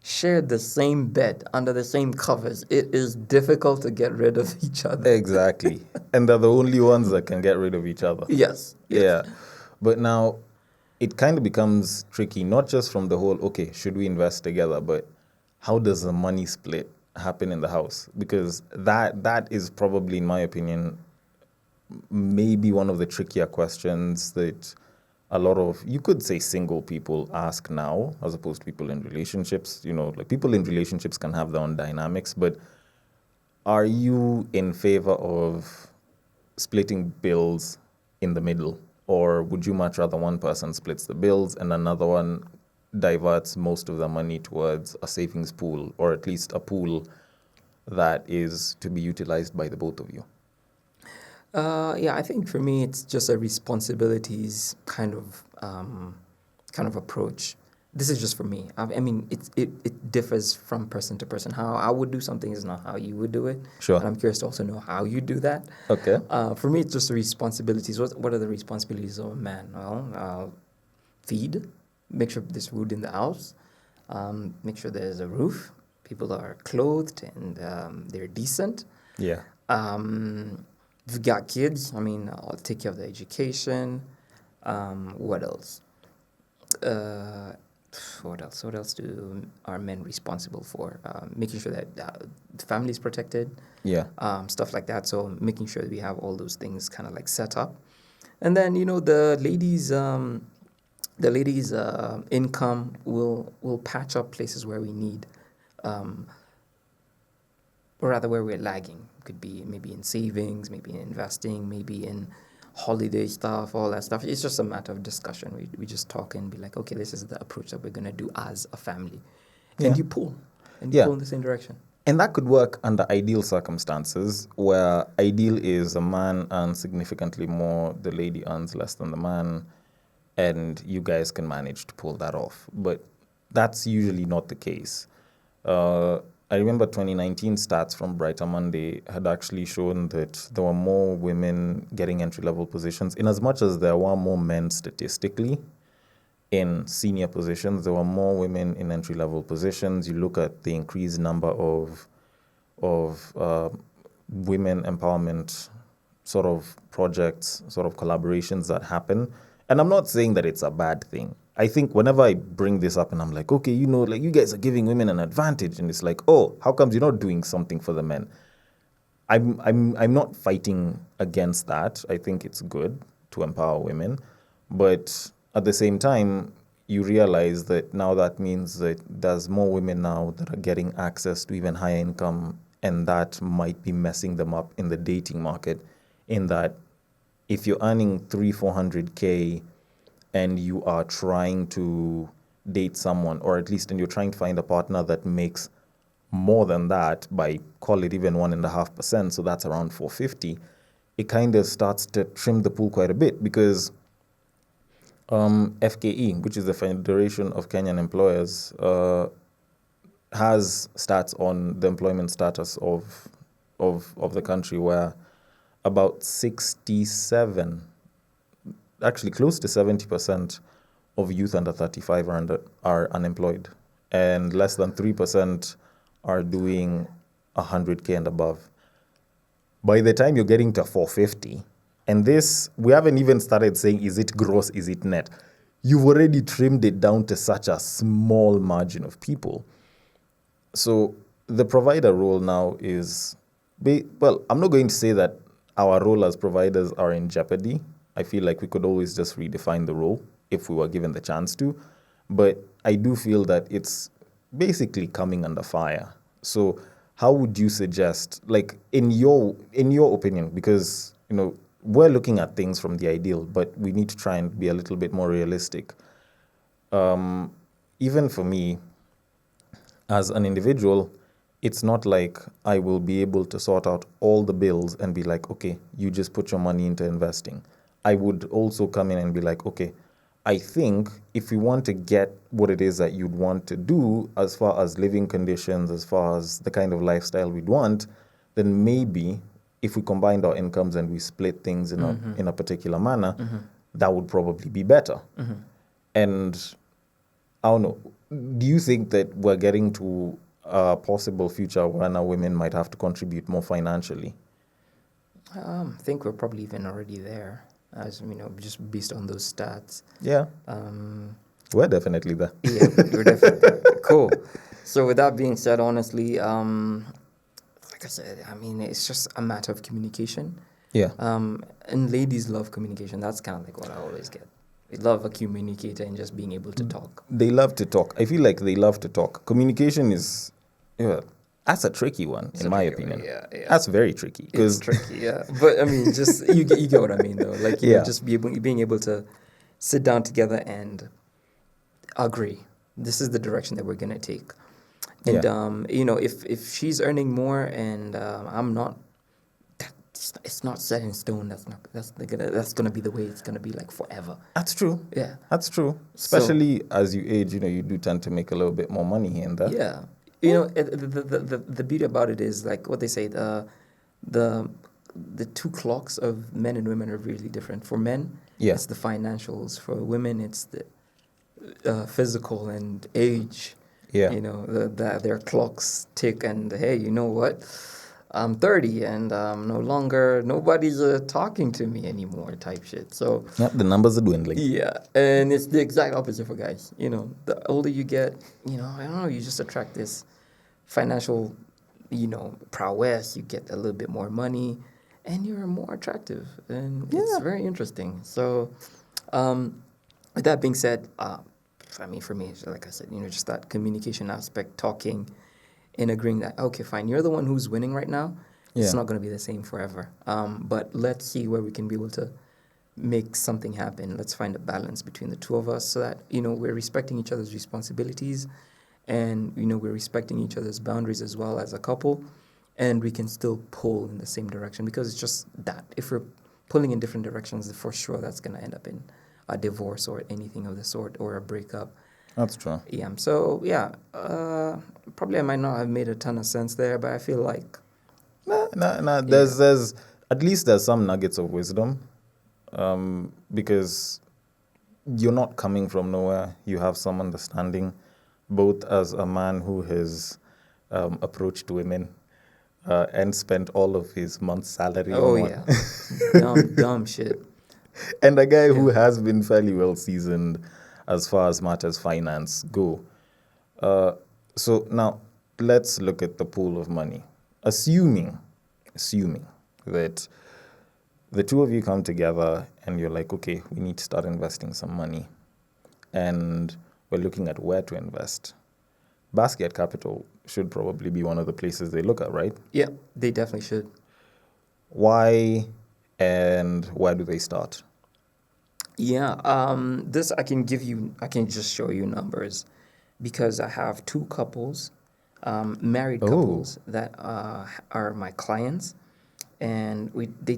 shared the same bed under the same covers, it is difficult to get rid of each other. Exactly. And they're the only ones that can get rid of each other. Yes. Yeah. But now it kind of becomes tricky, not just from the whole, okay, should we invest together, but how does the money split happen in the house? Because that is probably, in my opinion, maybe one of the trickier questions that a lot of, you could say, single people ask now, as opposed to people in relationships. Like people in relationships can have their own dynamics, but are you in favor of splitting bills in the middle? Or would you much rather one person splits the bills and another one diverts most of the money towards a savings pool, or at least a pool that is to be utilized by the both of you? Yeah, I think for me it's just a responsibilities kind of approach. This is just for me. I mean, it differs from person to person. How I would do something is not how you would do it. Sure. And I'm curious to also know how you do that. Okay. For me, it's just the responsibilities. What are the responsibilities of a man? Well, feed, make sure there's food in the house, make sure there's a roof, people are clothed and they're decent. Yeah. If you've got kids, I mean, I'll take care of the education. What else? What else? What else are men responsible for? Making sure that the family is protected. Yeah. Stuff like that. So making sure that we have all those things kind of like set up, and then the ladies' income will patch up places where we need, or rather where we're lagging. Could be maybe in savings, maybe in investing, maybe in holiday stuff, all that stuff. It's just a matter of discussion. We just talk and be like, okay, this is the approach that we're gonna do as a family, Yeah. and you pull Yeah. in the same direction. And that could work under ideal circumstances, where ideal is a man earns significantly more, the lady earns less than the man, and you guys can manage to pull that off. But that's usually not the case. I remember 2019 stats from Brighter Monday had actually shown that there were more women getting entry-level positions, in as much as there were more men statistically in senior positions. There were more women in entry-level positions. You look at the increased number of women empowerment sort of projects, sort of collaborations that happen. And I'm not saying that it's a bad thing. I think whenever I bring this up and I'm like, okay, like you guys are giving women an advantage, and it's like, oh, how comes you're not doing something for the men? I'm not fighting against that. I think it's good to empower women, but at the same time, you realize that now that means that there's more women now that are getting access to even higher income, and that might be messing them up in the dating market. In that, if you're earning 300-400K and you are trying to date someone, or at least, and you're trying to find a partner that makes more than that by, call it even 1.5%, so that's around 450, it kind of starts to trim the pool quite a bit because FKE, which is the Federation of Kenyan Employers, has stats on the employment status of the country where about 67, actually close to 70% of youth under 35 are unemployed, and less than 3% are doing 100K and above. By the time you're getting to 450, and this, we haven't even started saying, is it gross, is it net? You've already trimmed it down to such a small margin of people. So the provider role now is, well, I'm not going to say that our role as providers are in jeopardy. I feel like we could always just redefine the role if we were given the chance to. But I do feel that it's basically coming under fire. So how would you suggest, like in your opinion, because, you know, we're looking at things from the ideal, but we need to try and be a little bit more realistic. Even for me, as an individual, it's not like I will be able to sort out all the bills and be like, okay, you just put your money into investing. I would also come in and be like, okay, I think if we want to get what it is that you'd want to do as far as living conditions, as far as the kind of lifestyle we'd want, then maybe if we combined our incomes and we split things in a particular manner, that would probably be better. And I don't know, do you think that we're getting to a possible future where now women might have to contribute more financially? I think we're probably even already there, as you know, just based on those stats. Yeah. We're definitely there. Yeah, we're definitely there. Cool. So with that being said, honestly, like I said, I mean, it's just a matter of communication. Yeah. And ladies love communication. That's kind of like what I always get. They love a communicator and just being able to talk. They love to talk. I feel like they love to talk. Communication is, that's a tricky one, in my opinion. Yeah. That's very tricky. It's tricky, yeah. But I mean, just you get what I mean, though. Like, you know, just being able to sit down together and agree. This is the direction that we're gonna take. And you know, if she's earning more and I'm not, it's not set in stone. That's gonna be the way it's gonna be like forever. That's true. Yeah, that's true. Especially as you age, you know, you do tend to make a little bit more money here and there. Yeah, you know, the beauty about it is like what they say. The two clocks of men and women are really different. For men, it's the financials. For women, it's the physical and age. Yeah, you know, their clocks tick, and hey, you know what? I'm 30 and no longer, nobody's talking to me anymore type shit. So the numbers are dwindling. Yeah, and it's the exact opposite for guys. You know, the older you get, you know, I don't know, you just attract this financial, you know, prowess. You get a little bit more money and you're more attractive. And it's very interesting. So with that being said, I mean, for me, like I said, you know, just that communication aspect, talking and agreeing that, okay, fine, you're the one who's winning right now. It's not going to be the same forever. But let's see where we can be able to make something happen. Let's find a balance between the two of us so that, you know, we're respecting each other's responsibilities and, you know, we're respecting each other's boundaries as well as a couple, and we can still pull in the same direction, because it's just that. If we're pulling in different directions, for sure that's going to end up in a divorce or anything of the sort, or a breakup. That's true. Yeah. So, yeah, probably I might not have made a ton of sense there, but I feel like... No. There's at least there's some nuggets of wisdom, because you're not coming from nowhere. You have some understanding, both as a man who has approached women and spent all of his month's salary on one. Dumb shit. And a guy who has been fairly well seasoned as far as matters finance go. So now let's look at the pool of money. Assuming that the two of you come together and you're like, okay, we need to start investing some money, and we're looking at where to invest. Basquiat Capital should probably be one of the places they look at, right? Yeah, they definitely should. Why and where do they start? Yeah, this I can just show you numbers because I have two couples, married Oh, couples that are my clients, and they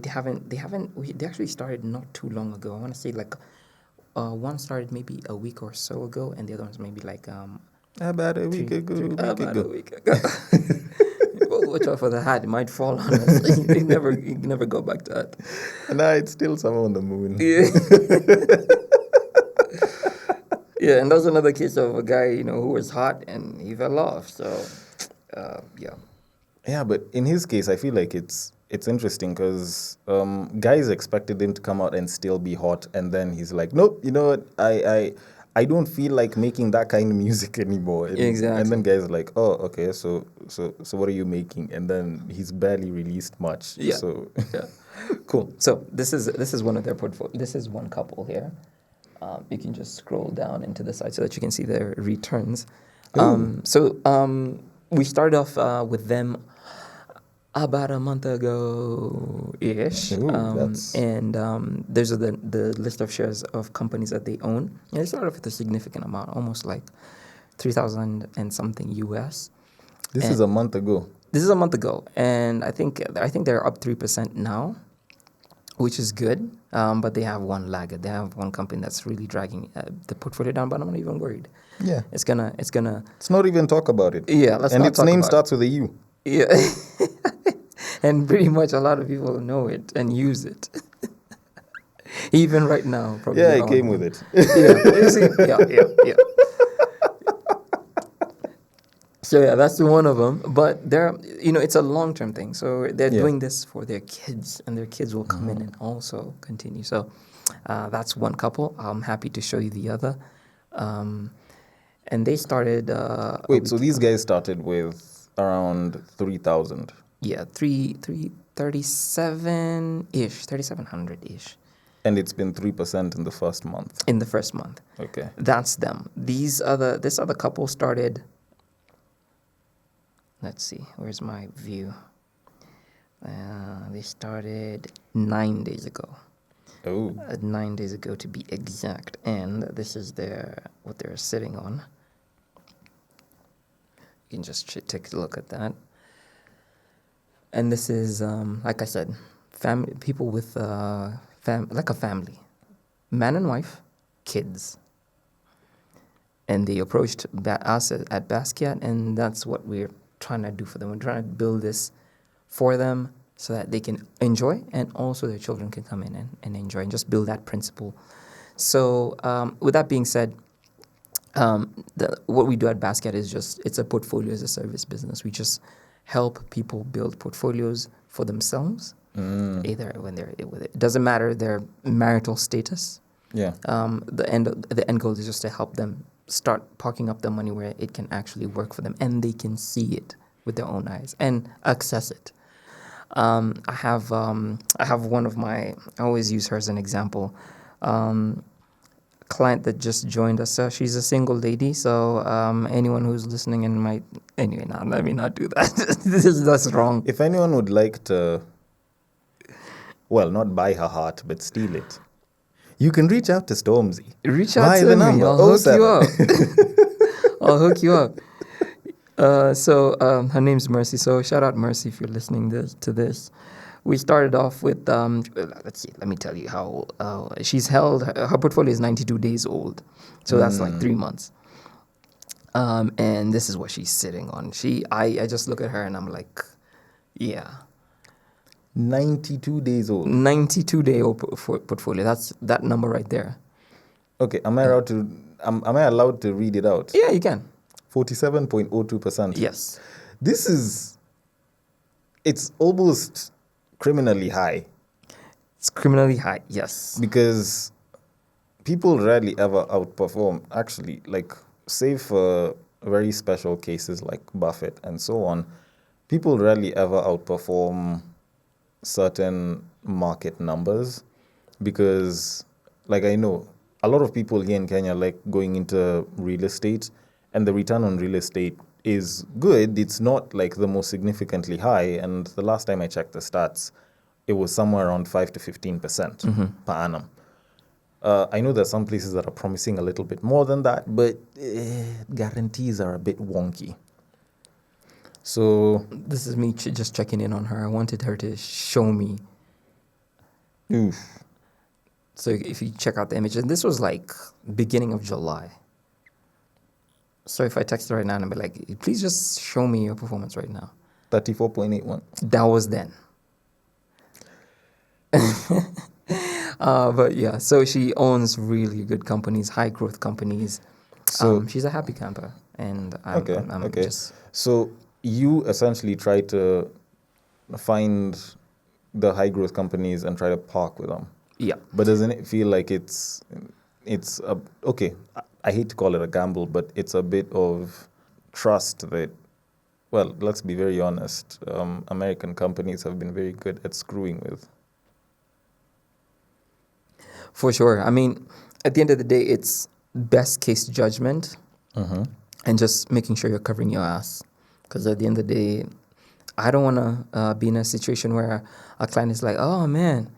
actually started not too long ago. I want to say like one started maybe a week or so ago, and the other one's maybe like about a week ago, a week about a ago. week ago. Well, watch out for the hat; it might fall on us. You never go back to that. Nah, it's still summer on the moon. Yeah. Yeah, and that's another case of a guy, who was hot and he fell off. So, yeah. Yeah, but in his case, I feel like it's interesting because guys expected him to come out and still be hot, and then he's like, nope, you know what? I don't feel like making that kind of music anymore. And then Exactly. guys are like, oh, okay, so what are you making? And then he's barely released much. Yeah. So Yeah. Cool. So this is one of their portfolio. This is one couple here. You can just scroll down into the site so that you can see their returns. We started off with them about a month ago ish. ooh, that's And there's the list of shares of companies that they own. And they started off with a significant amount, almost like 3,000 and something US. this is And a month ago. this is a month ago, and I think they're up 3% now, which is good. But they have one laggard. They have one company that's really dragging the portfolio down. But I'm not even worried. Yeah. It's gonna. Let's not even talk about it. Yeah, let's And not its talk name about it. starts with a U. Yeah, and pretty much a lot of people know it and use it. Even right now, probably. Yeah, all it came of with them. it. Yeah, you see? Yeah. So yeah, that's one of them. But it's a long-term thing. So they're Yeah. doing this for their kids, and their kids will come in and also continue. So that's one couple. I'm happy to show you the other. And they started a Wait, so week these ago. guys started with around 3,000. Yeah, 37 ish, 3,700 ish And it's been 3% in the first month. in the first month. Okay. That's them. This other couple started. Let's see, where's my view? They started 9 days ago. Oh. 9 days ago to be exact, and this is what they're sitting on. You can just take a look at that. And this is, like I said, people with like a family, man and wife, kids. And they approached us at Basquiat, and that's what we're trying to do for them. We're trying to build this for them so that they can enjoy, and also their children can come in and enjoy, and just build that principle. So, with that being said, what we do at Basquiat is it's a portfolio as a service business. We just help people build portfolios for themselves, either when it doesn't matter their marital status. Yeah. The end goal is just to help them start parking up the money where it can actually work for them, and they can see it with their own eyes and access it. I have one of my, I always use her as an example. Client that just joined us. She's a single lady, so anyone who's listening and might anyway. Now let me not do that. That's wrong. If anyone would like to, well, not buy her heart, but steal it, you can reach out to Stormzy. Reach out Via to the me. number I'll hook you 07. up. I'll hook you up. Her name's Mercy. So shout out Mercy if you're listening to this. We started off with let's see. Let me tell you how she's held. Her portfolio is 92 days old, so that's like 3 months. And this is what she's sitting on. I just look at her and I'm like, yeah, 92 days old. 92-day old portfolio. That's that number right there. Okay, am I allowed to read it out? Yeah, you can. 47.02%. Yes. It's almost criminally high It's criminally high. Yes. because people rarely ever outperform, actually, like, save for very special cases like Buffett and so on, people rarely ever outperform certain market numbers because, like, I know a lot of people here in Kenya like going into real estate, and the return on real estate is good. It's not like the most significantly high, and the last time I checked the stats, it was somewhere around 5 to 15% per annum. I know there's some places that are promising a little bit more than that, but guarantees are a bit wonky. So, This is me just checking in on her. I wanted her to show me. oof. So if you check out the image, and this was like beginning of July. So if I text her right now and be like, please just show me your performance right now. 34.81. That was then. But yeah, so she owns really good companies, high growth companies. So She's a happy camper, and I'm okay. just So you essentially try to find the high growth companies and try to park with them. yeah. But doesn't it feel like it's a okay? I hate to call it a gamble, but it's a bit of trust that. Well, let's be very honest. American companies have been very good at screwing with. For sure. I mean, at the end of the day, it's best case judgment and just making sure you're covering your ass. Because at the end of the day, I don't want to be in a situation where a client is like, oh man,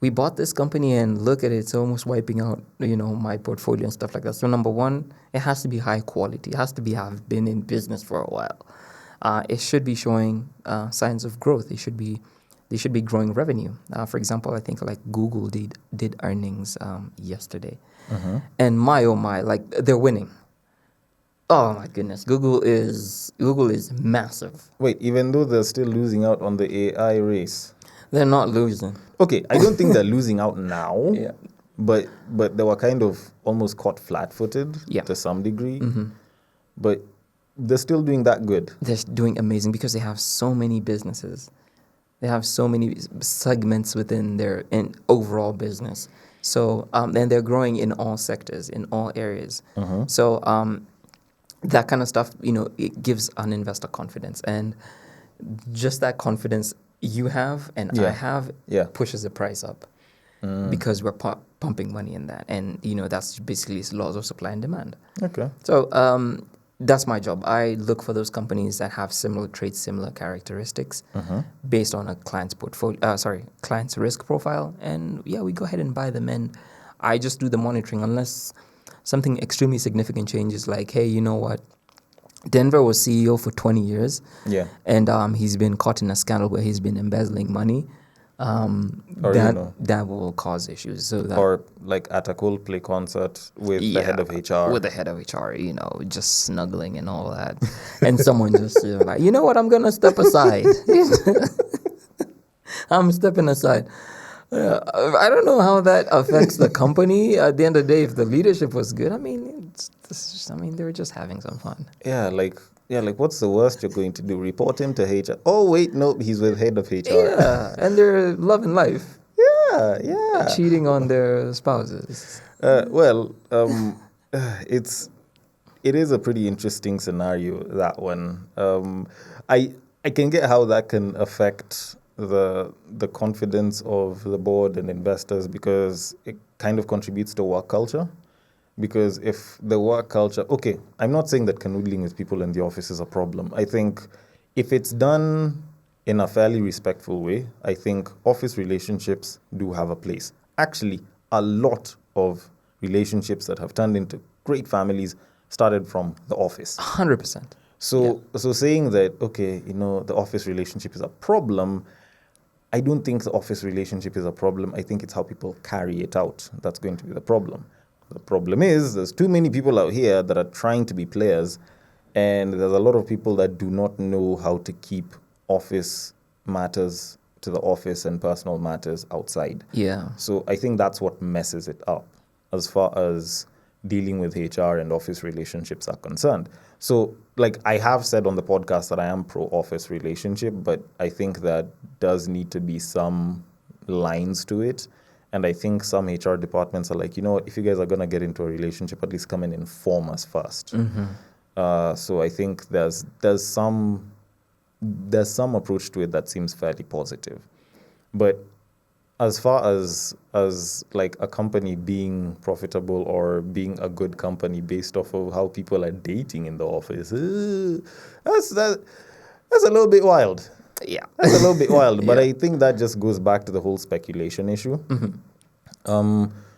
we bought this company and look at it, it's almost wiping out, my portfolio and stuff like that. So number one, it has to be high quality. It has to be have been in business for a while. It should be showing signs of growth. They should be growing revenue. For example, I think like Google did earnings yesterday, and my oh my, like they're winning. Oh my goodness, Google is massive. Wait, even though they're still losing out on the AI race. They're not losing. Okay, I don't think they're losing out now. Yeah. But they were kind of almost caught flat-footed Yeah. to some degree. But they're still doing that good. They're doing amazing because they have so many businesses. They have so many segments within their overall business. So, and they're growing in all sectors, in all areas. So, that kind of stuff, it gives an investor confidence. And just that confidence you have and I have pushes the price up because we're pumping money in that. And, that's basically laws of supply and demand. Okay. So, that's my job. I look for those companies that have similar traits, similar characteristics, based on a client's client's risk profile, and we go ahead and buy them. And I just do the monitoring unless something extremely significant changes. Like, hey, you know what? Denver was CEO for 20 years, and he's been caught in a scandal where he's been embezzling money. That will cause issues. So that, or like at a Coldplay concert with the head of HR. With the head of HR, just snuggling and all that. And someone just like, you know what, I'm going to step aside. I'm stepping aside. I don't know how that affects the company. At the end of the day, if the leadership was good, they were just having some fun. Like what's the worst you're going to do? Report him to HR. Oh, wait, no, he's with head of HR. Yeah, and they're loving life. Yeah. Cheating on their spouses. It is a pretty interesting scenario, that one. I can get how that can affect the confidence of the board and investors because it kind of contributes to work culture. Because if the work culture, okay, I'm not saying that canoodling with people in the office is a problem. I think if it's done in a fairly respectful way, I think office relationships do have a place. Actually, a lot of relationships that have turned into great families started from the office. 100%. So saying that, okay, the office relationship is a problem, I don't think the office relationship is a problem. I think it's how people carry it out that's going to be the problem. The problem is there's too many people out here that are trying to be players, and there's a lot of people that do not know how to keep office matters to the office and personal matters outside. Yeah. So I think that's what messes it up as far as dealing with HR and office relationships are concerned. So, like I have said on the podcast that I am pro-office relationship, but I think that does need to be some lines to it. And I think some HR departments are like, you know what, if you guys are going to get into a relationship, at least come and inform us first. So I think there's some approach to it that seems fairly positive. But as far as like a company being profitable or being a good company based off of how people are dating in the office, that's a little bit wild. Yeah. That's a little bit wild, but I think that just goes back to the whole speculation issue.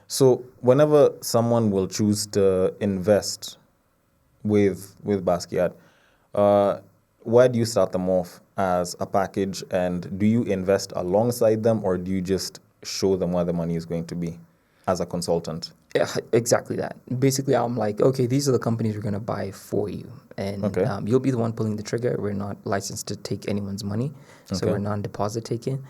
So whenever someone will choose to invest with Basquiat, where do you start them off as a package, and do you invest alongside them, or do you just show them where the money is going to be as a consultant? Yeah, exactly that. Basically, I'm like, okay, these are the companies we're going to buy for you. And Okay. you'll be the one pulling the trigger. We're not licensed to take anyone's money. So Okay. we're non-deposit taking.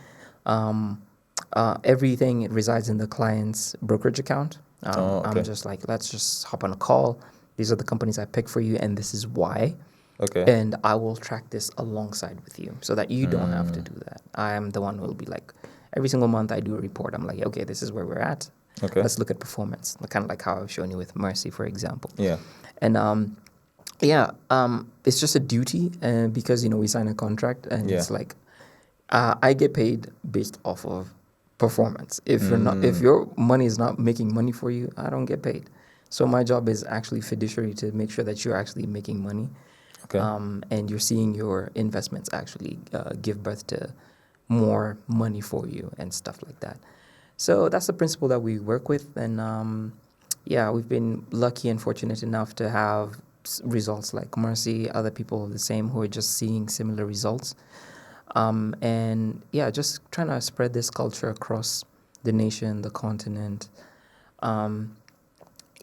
Everything resides in the client's brokerage account. Okay. I'm just like, let's just hop on a call. These are the companies I picked for you, and this is why. Okay. And I will track this alongside with you so that you don't have to do that. I am the one who will be like, every single month I do a report. I'm like, okay, this is where we're at. Okay. Let's look at performance, kind of like how I've shown you with Mercy, for example. Yeah. And it's just a duty, because we sign a contract, and it's Yeah. like I get paid based off of performance. If your money is not making money for you, I don't get paid. So my job is actually fiduciary to make sure that you're actually making money, Okay. and you're seeing your investments actually give birth to more money for you and stuff like that. So that's the principle that we work with, and we've been lucky and fortunate enough to have results like Mercy, other people the same who are just seeing similar results, just trying to spread this culture across the nation, the continent.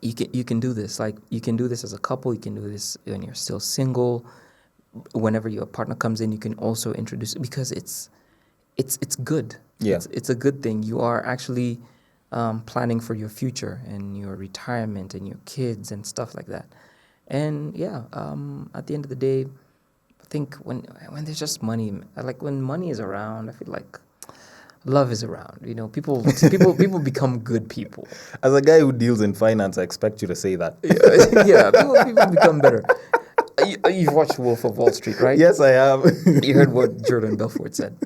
You can do this. Like, you can do this as a couple. You can do this when you're still single. Whenever your partner comes in, you can also introduce it, because it's good. Yeah. It's a good thing. You are actually planning for your future and your retirement and your kids and stuff like that. And at the end of the day, I think when there's just money, like when money is around, I feel like love is around. People become good people. As a guy who deals in finance, I expect you to say that. People become better. You've watched Wolf of Wall Street, right? Yes, I have. You heard what Jordan Belfort said.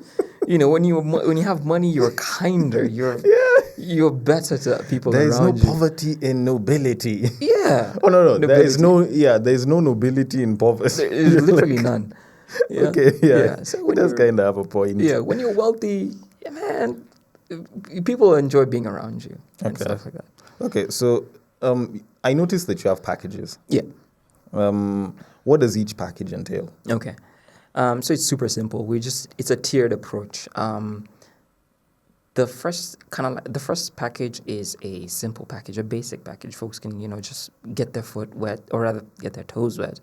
When you have money, you're kinder. You're better to people There is no around you. poverty in nobility. Yeah. Oh no, there is Nobility. there is no nobility in poverty. There is literally none. Yeah. Okay, yeah. So He when does you're kind of have a point. yeah, when you're wealthy, man, people enjoy being around you and Okay. stuff like that. Okay, so I noticed that you have packages. Yeah. What does each package entail? Okay. So it's super simple. It's a tiered approach. The first package is a simple package, a basic package. Folks can, just get their foot wet, or rather get their toes wet,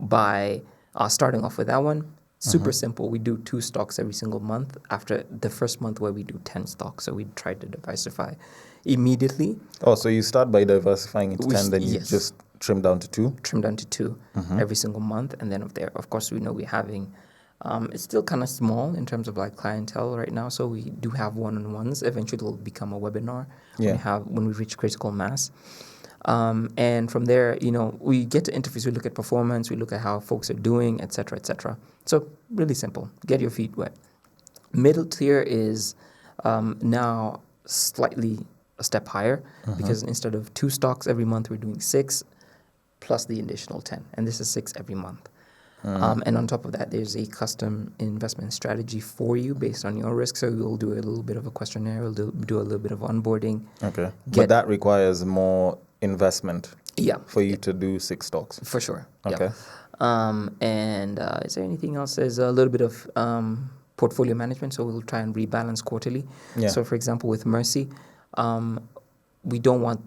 by starting off with that one. Super simple. We do 2 stocks every single month. After the first month, where we do 10 stocks, so we try to diversify immediately. Oh, so you start by diversifying into 10, then you yes. just trim down to 2? Trim down to 2 every single month, and then of course, we know we're having. It's still kind of small in terms of like clientele right now, so we do have one-on-ones. Eventually, it'll become a webinar when we reach critical mass. And from there, we get to interviews, we look at performance, we look at how folks are doing, et cetera, et cetera. So really simple. Get your feet wet. Middle tier is now slightly a step higher, because instead of 2 stocks every month, we're doing 6 plus the additional 10. And this is 6 every month. And on top of that, there's a custom investment strategy for you based on your risk. So we'll do a little bit of a questionnaire, we'll do a little bit of onboarding. Okay. But that requires more investment for you to do 6 stocks. For sure. Okay. Yeah. Is there anything else? There's a little bit of portfolio management, so we'll try and rebalance quarterly. Yeah. So, for example, with Mercy, we don't want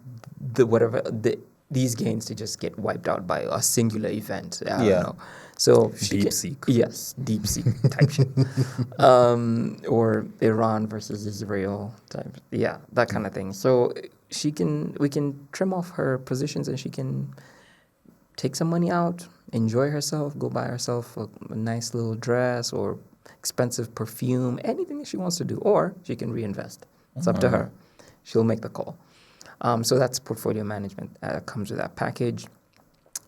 these gains to just get wiped out by a singular event. I don't know. So DeepSeek. Yes, DeepSeek type shit. Or Iran versus Israel type. Yeah, that kind of thing. So we can trim off her positions, and she can take some money out, enjoy herself, go buy herself a nice little dress or expensive perfume, anything that she wants to do, or she can reinvest. It's up to her. She'll make the call. So that's portfolio management. Comes with that package.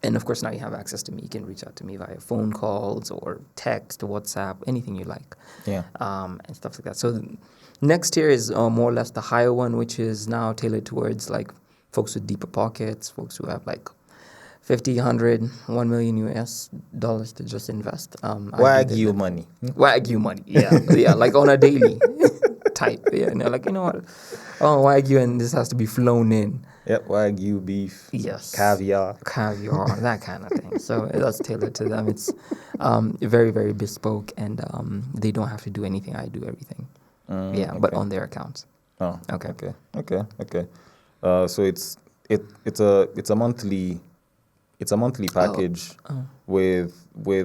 And of course, now you have access to me. You can reach out to me via phone calls or text, WhatsApp, anything you like. Yeah. And stuff like that. So next tier is more or less the higher one, which is now tailored towards like folks with deeper pockets, folks who have like 50, 100, 1 million US dollars to just invest. Wagyu money. Wagyu money. Yeah. Yeah. Like on a daily type. Yeah, and they're like, you know what? Oh, Wagyu, and this has to be flown in. Yep, Wagyu beef. Yes. Caviar. Caviar, that kind of thing. So that's tailored to them. It's very, very bespoke, and they don't have to do anything. I do everything. Yeah, but on their accounts. Oh, Okay. okay. So it's a monthly package with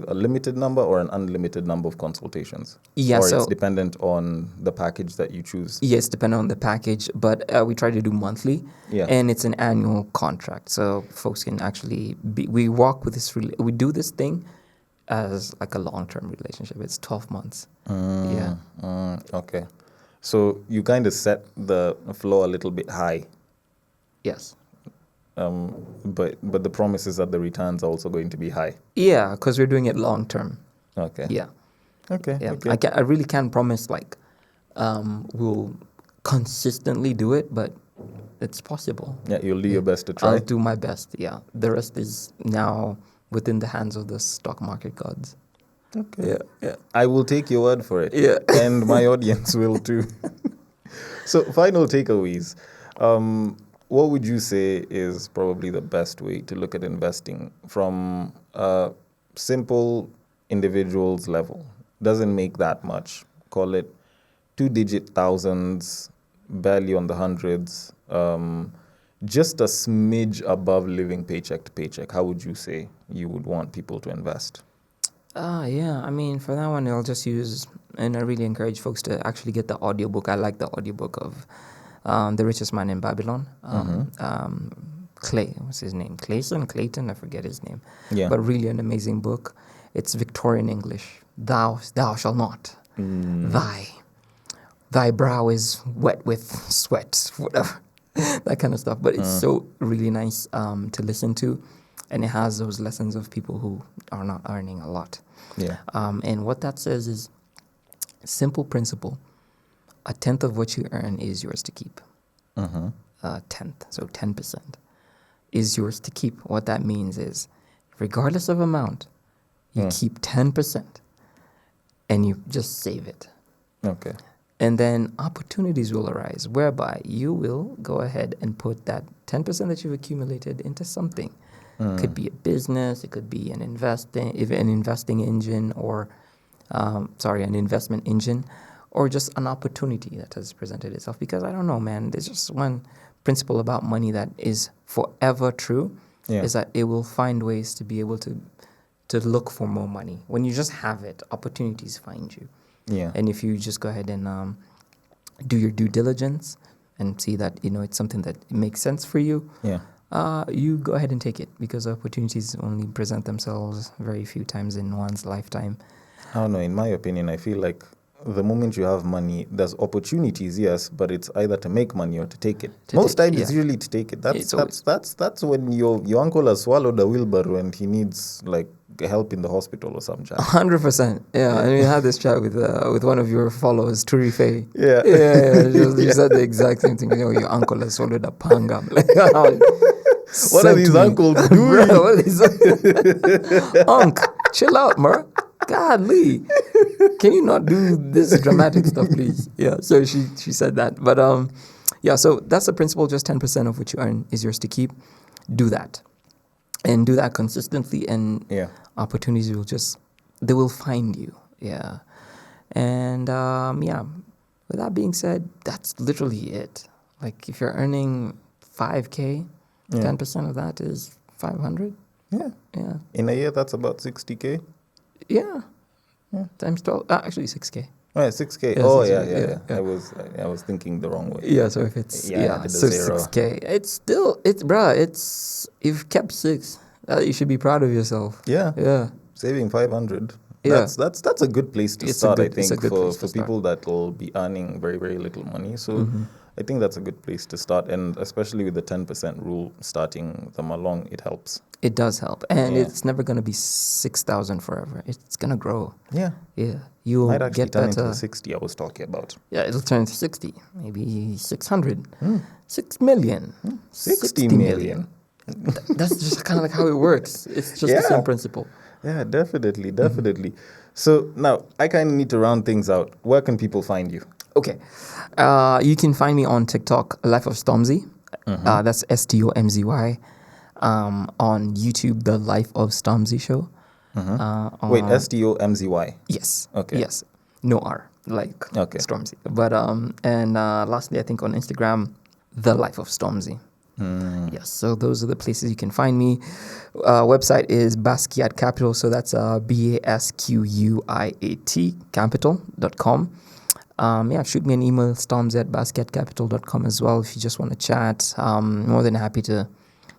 a limited number or an unlimited number of consultations. Yeah, or so it's dependent on the package that you choose. yes, depending on the package, but we try to do monthly, Yeah. and it's an annual contract, so folks can actually we walk with this. We do this thing as like a long-term relationship. It's 12 months. Yeah. Okay. So you kind of set the floor a little bit high, Yes. but the promise is that the returns are also going to be high. Yeah, because we're doing it long-term. Okay. Yeah. Okay. Yeah. Okay. I really can't promise like we'll consistently do it, but it's possible. Yeah, you'll do your best to try. I'll do my best. Yeah. The rest is now within the hands of the stock market gods. Okay. Yeah. Yeah. I will take your word for it. Yeah. And my audience will too. So, final takeaways. What would you say is probably the best way to look at investing from a simple individual's level? Doesn't make that much. Call it 2-digit thousands, barely on the hundreds, just a smidge above living paycheck to paycheck. How would you say you would want people to invest? Yeah. I mean, for that one, I'll just use, and I really encourage folks to actually get the audiobook. I like the audiobook of The Richest Man in Babylon. What's his name? Clayton, I forget his name. Yeah. But really an amazing book. It's Victorian English. Thou shalt not. Thy brow is wet with sweat, whatever. That kind of stuff. But it's so really nice to listen to. And it has those lessons of people who are not earning a lot. Yeah. And what that says is, simple principle, 1/10 of what you earn is yours to keep. 1/10, so 10% is yours to keep. What that means is, regardless of amount, you keep 10% and you just save it. Okay. And then opportunities will arise whereby you will go ahead and put that 10% that you've accumulated into something. Could be a business, it could be an investing engine, or an investment engine, or just an opportunity that has presented itself. Because I don't know, man, there's just one principle about money that is forever true, is that it will find ways to be able to look for more money. When you just have it, opportunities find you. Yeah. And if you just go ahead and do your due diligence and see that, it's something that makes sense for you, you go ahead and take it, because opportunities only present themselves very few times in one's lifetime. I don't know. In my opinion, I feel like the moment you have money, there's opportunities, yes, but it's either to make money or to take it. Most times, it's usually to take it. That's when your uncle has swallowed a wheelbarrow and he needs like help in the hospital or some jazz. 100%. Yeah, and we had this chat with one of your followers, Turi Faye. Yeah. She said the exact same thing. Your uncle has swallowed a panga. What are these uncles doing? Bro, what are these Unc, chill out, bro. Godly. Can you not do this dramatic stuff, please? Yeah, so she said that. But so that's the principle. Just 10% of what you earn is yours to keep. Do that. And do that consistently, and opportunities they will find you. Yeah. And with that being said, that's literally it. Like if you're earning 5K, 10% of that is 500. Yeah. Yeah. In a year, that's about 60K. Yeah. Times 12. Actually, 6K. Oh, yeah, 6K. Yeah, yeah. I was thinking the wrong way. Yeah, so if it's so zero. 6K, it's you've kept 6. You should be proud of yourself. Yeah. Yeah. Saving 500. Yeah. That's a good place to start, I think, for start. people that will be earning very, very little money. So I think that's a good place to start, and especially with the 10% rule, starting them along, it helps. It does help, and it's never going to be 6,000 forever. It's going to grow. Yeah. Yeah. You'll Might actually get turn better. into the 60 I was talking about. Yeah, it'll turn to 60, maybe 600, 6 million, 60 million. That's just kind of like how it works. It's just the same principle. Yeah, definitely. So now I kind of need to round things out. Where can people find you? Okay. You can find me on TikTok, Life of Stomzy. That's Stomzy. On YouTube, The Life of Stomzy Show. Wait, On Stomzy. Yes. Okay. Yes. No R, like Okay. Stormzy. But and lastly, I think on Instagram, The Life of Stormzy. Yes. So those are the places you can find me. Website is Basquiat Capital. So that's BASQUIAT capital.com. Yeah, shoot me an email, storms@basquiatcapital.com as well if you just want to chat. More than happy to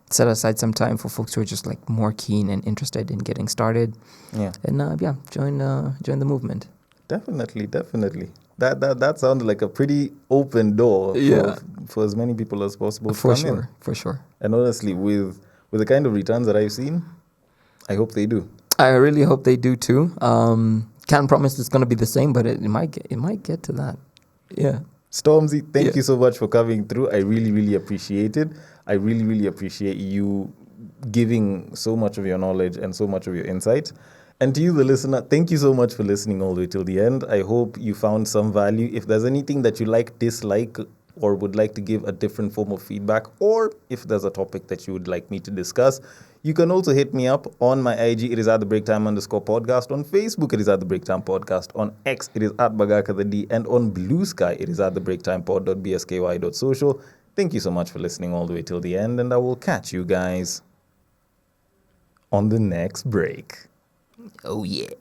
set aside some time for folks who are just like more keen and interested in getting started. Yeah. And yeah, join the movement. Definitely. That sounded like a pretty open door Yeah. for as many people as possible to For come in. sure, for sure. And honestly, with the kind of returns that I've seen, I hope they do. I really hope they do too. Can't promise it's going to be the same, but it might get to that. Yeah. Stormzy, thank Yeah. you so much for coming through. I really, really appreciate it. I really, really appreciate you giving so much of your knowledge and so much of your insight. And to you, the listener, thank you so much for listening all the way till the end. I hope you found some value. If there's anything that you like, dislike, or would like to give a different form of feedback, or if there's a topic that you would like me to discuss, you can also hit me up on my IG. It is at the breaktime_podcast. On Facebook, it is at the breaktime podcast. On X, it is at Bagaka the D. And on Blue Sky, it is at the breaktimepod.bsky.social. Thank you so much for listening all the way till the end, and I will catch you guys on the next break. Oh yeah.